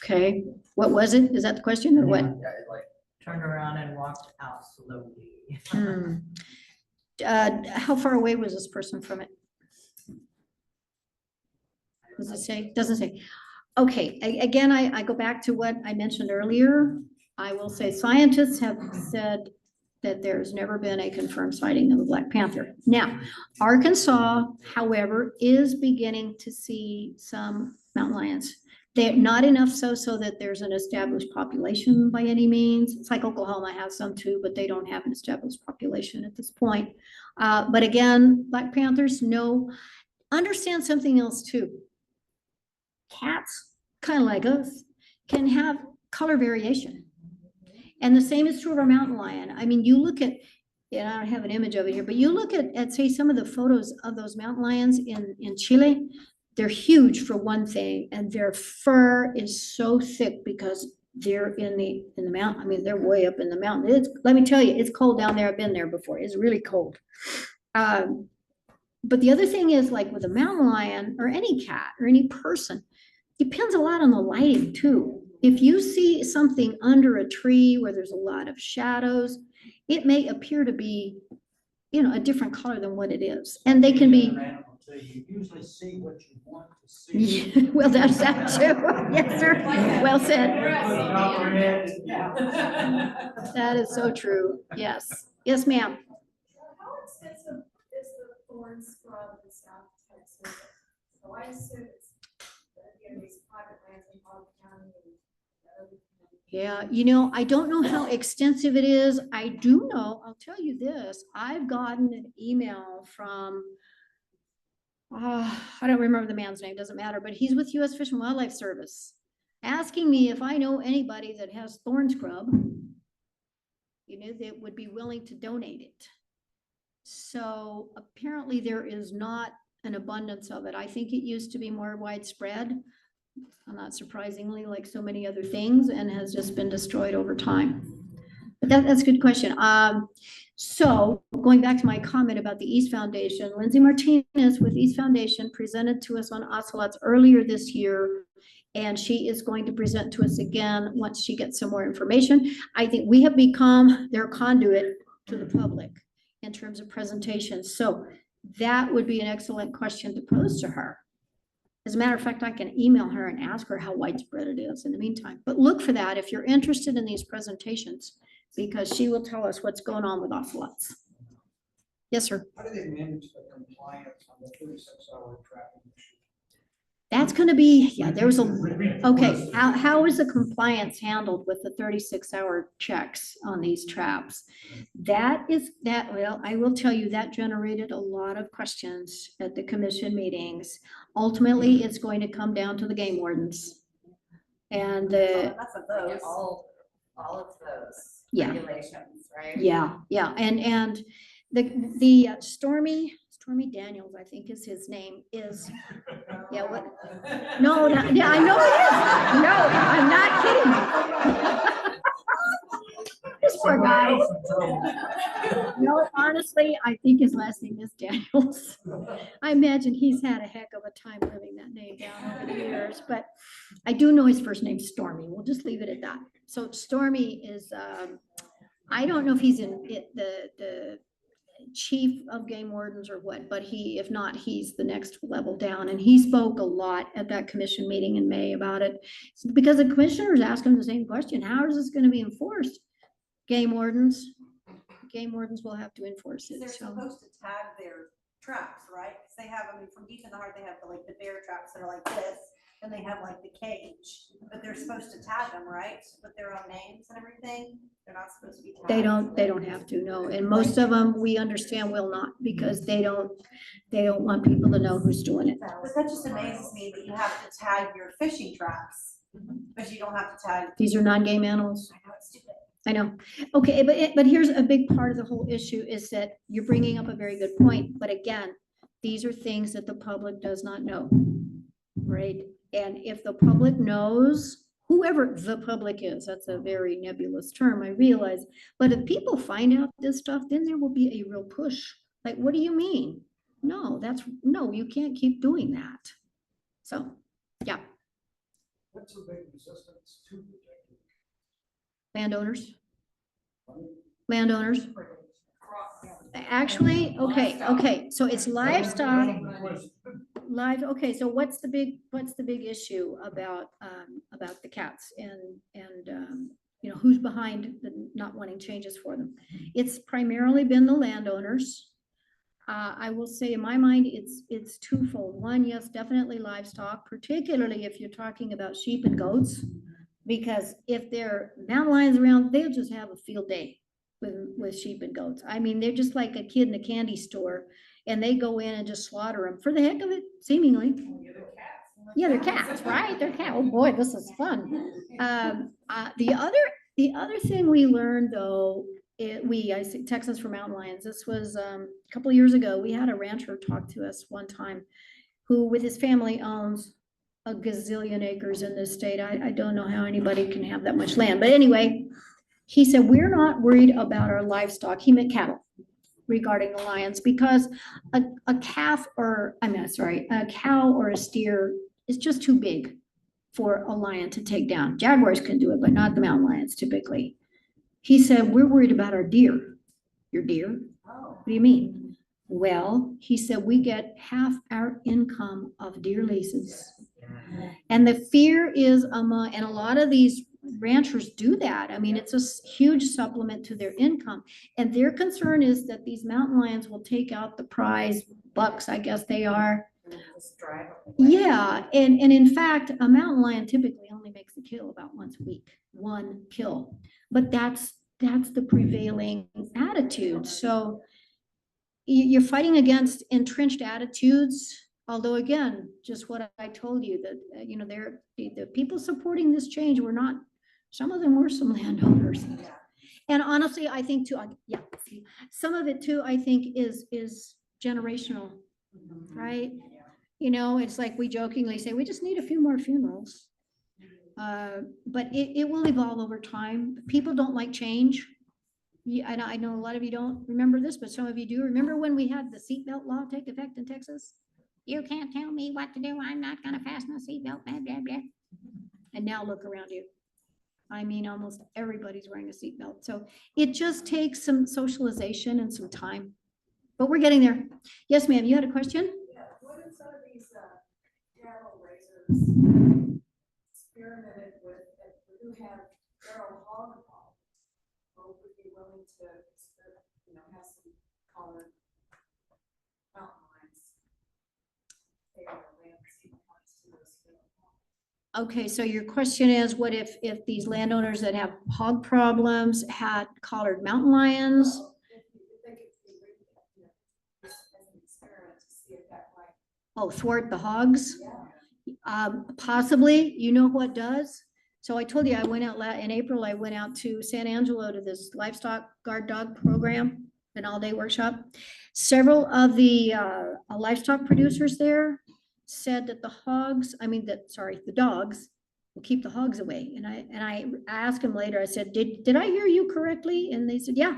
Okay, what was it? Is that the question or what? Yeah, it, like Turned around and walked out slowly. How far away was this person from it? Does it say? Doesn't say. Okay, again, I go back to what I mentioned earlier. I will say scientists have said that there's never been a confirmed sighting of a Black Panther. Now, Arkansas, however, is beginning to see some mountain lions. They're not enough so that there's an established population by any means. It's like Oklahoma has some too, but they don't have an established population at this point. But again, Black Panthers, no. Understand something else too. Cats, kind of like us, can have color variation. And the same is true of our mountain lion. I mean, you look at, and I don't have an image of it here, but you look at say some of the photos of those mountain lions in Chile. They're huge for one thing, and their fur is so thick because they're in the mountain. I mean, they're way up in the mountain. Let me tell you, it's cold down there. I've been there before. It's really cold. But the other thing is, like with a mountain lion or any cat or any person, depends a lot on the lighting too. If you see something under a tree where there's a lot of shadows, it may appear to be, a different color than what it is. And they can be. You usually see what you want to see. Yeah, well, that's that too. Yes, sir. Well said. That is so true. Yes. Yes, ma'am. How extensive is the thorn scrub in South Texas? So I assume it's, these private lands in Polk County. Yeah, I don't know how extensive it is. I do know, I'll tell you this, I've gotten an email from, I don't remember the man's name, doesn't matter, but he's with U.S. Fish and Wildlife Service, asking me if I know anybody that has thorn scrub, that would be willing to donate it. So apparently there is not an abundance of it. I think it used to be more widespread, not surprisingly, like so many other things, and has just been destroyed over time. But that's a good question. So going back to my comment about the East Foundation, Lindsay Martinez with East Foundation presented to us on ocelots earlier this year, and she is going to present to us again once she gets some more information. I think we have become their conduit to the public in terms of presentations. So that would be an excellent question to pose to her. As a matter of fact, I can email her and ask her how widespread it is in the meantime. But look for that if you're interested in these presentations, because she will tell us what's going on with ocelots. Yes, sir. How do they manage the compliance on the 36-hour tracking? That's going to be, yeah, there was okay. How is the compliance handled with the 36-hour checks on these traps? Well, I will tell you that generated a lot of questions at the commission meetings. Ultimately, it's going to come down to the game wardens. And That's of those, all of those regulations, right? Yeah. And the Stormy Daniels, I think is his name, is, yeah, what? No, yeah, I know it is. No, I'm not kidding. This Poor guy. No, honestly, I think his last name is Daniels. I imagine he's had a heck of a time living that name down over the years, but I do know his first name's Stormy. We'll just leave it at that. So Stormy is, I don't know if he's in it, the chief of game wardens or what, but he, if not, he's the next level down. And he spoke a lot at that commission meeting in May about it. Because the commissioners asked him the same question, how is this gonna be enforced? Game wardens will have to enforce it, They're so. supposed to tag their traps, right? Because they have, I mean, from Deep in the Heart, they have the bear traps that are like this, and they have like the cage, but they're supposed to tag them, right? With their own names and everything. They're not supposed to be tagged. They don't have to, no. And most of them, we understand will not, because they don't want people to know who's doing it. But that just amazes me that you have to tag your fishing traps, but you don't have to tag. These are non-game animals. I know, it's stupid. I know. Okay, but here's a big part of the whole issue is that you're bringing up a very good point. But again, these are things that the public does not know, right? And if the public knows, whoever the public is, that's a very nebulous term, I realize. But if people find out this stuff, then there will be a real push. Like, what do you mean? No, no, you can't keep doing that. So, yeah. What's the big resistance to protecting? Landowners. Actually, okay, so it's livestock. Okay, so what's the big issue about the cats and you know, who's behind the not wanting changes for them? It's primarily been the landowners. I will say in my mind, it's twofold. One, yes, definitely livestock, particularly if you're talking about sheep and goats. Because if there are mountain lions around, they'll just have a field day with sheep and goats. I mean, they're just like a kid in a candy store, and they go in and just slaughter them for the heck of it, seemingly. Yeah, they're cats, right? They're cats. Oh boy, this is fun. The other thing we learned though, I see Texans for Mountain Lions. This was a couple of years ago. We had a rancher talk to us one time, who with his family owns a gazillion acres in this state. I don't know how anybody can have that much land, but anyway, he said, we're not worried about our livestock. He meant cattle regarding the lions, because a cow or a steer is just too big for a lion to take down. Jaguars can do it, but not the mountain lions typically. He said, we're worried about our deer. Your deer? What do you mean? Well, he said, we get half our income of deer leases. And the fear is and a lot of these ranchers do that. I mean, it's a huge supplement to their income. And their concern is that these mountain lions will take out the prize bucks, I guess they are. Yeah, and in fact, a mountain lion typically only makes a kill about once a week, one kill. But that's the prevailing attitude. So you're fighting against entrenched attitudes. Although again, just what I told you, that you know, the people supporting this change were not. Some of them were some landowners, and honestly, I think too. Yeah, some of it too. I think is generational, right? You know, it's like we jokingly say we just need a few more funerals, but it will evolve over time. People don't like change. Yeah, I know a lot of you don't remember this, but some of you do. Remember when we had the seatbelt law take effect in Texas? You can't tell me what to do. I'm not going to fasten a seatbelt, blah, blah, blah. And now look around you. I mean, almost everybody's wearing a seatbelt. So it just takes some socialization and some time, but we're getting there. Yes, ma'am, you had a question? Yeah, what if some of these cattle raisers experimented with, who have feral hog problem, or would be willing to, you know, have some collared mountain lions? Okay, so your question is, what if these landowners that have hog problems had collared mountain lions? Oh, thwart the hogs? Possibly. You know what does? So I told you I went out in April. I went out to San Angelo to this livestock guard dog program, an all-day workshop. Several of the livestock producers there said that the dogs will keep the hogs away. And I asked him later, I said, did I hear you correctly? And they said, yeah.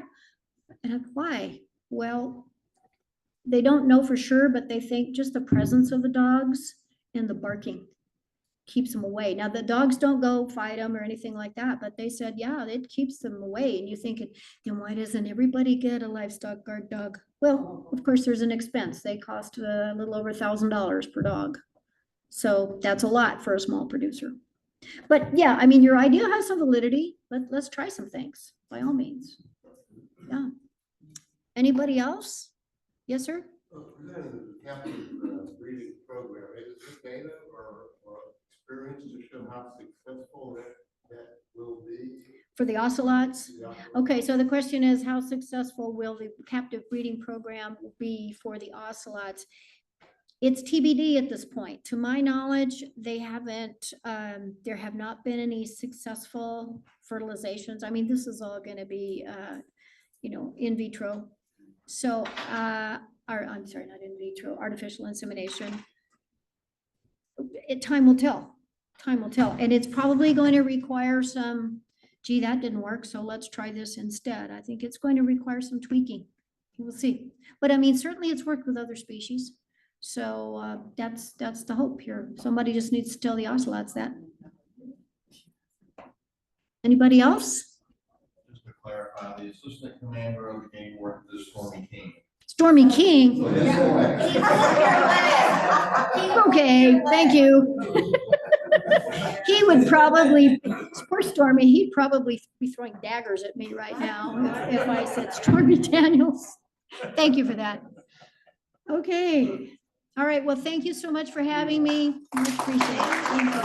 And I, why? Well, they don't know for sure, but they think just the presence of the dogs and the barking keeps them away. Now, the dogs don't go fight them or anything like that, but they said, yeah, it keeps them away. And you think, then why doesn't everybody get a livestock guard dog? Well, of course, there's an expense. They cost a little over $1,000 per dog. So that's a lot for a small producer. But yeah, I mean, your idea has some validity. Let's try some things, by all means. Yeah. Anybody else? Yes, sir? Presenting the captive breeding program, is this data or experience to show how successful that will be? For the ocelots? Okay, so the question is, how successful will the captive breeding program be for the ocelots? It's TBD at this point. To my knowledge, they haven't, there have not been any successful fertilizations. I mean, this is all gonna be, in vitro. So, I'm sorry, not in vitro, artificial insemination. Time will tell. Time will tell. And it's probably going to require some, gee, that didn't work, so let's try this instead. I think it's going to require some tweaking. We'll see. But I mean, certainly it's worked with other species. So that's the hope here. Somebody just needs to tell the ocelots that. Anybody else? Just to clarify, the assistant commander of the game ward is Stormy King. Stormy King. Okay, thank you. He would probably, poor Stormy, he'd probably be throwing daggers at me right now if I said Stormy Daniels. Thank you for that. Okay. All right. Well, thank you so much for having me. Much appreciated. Thank you.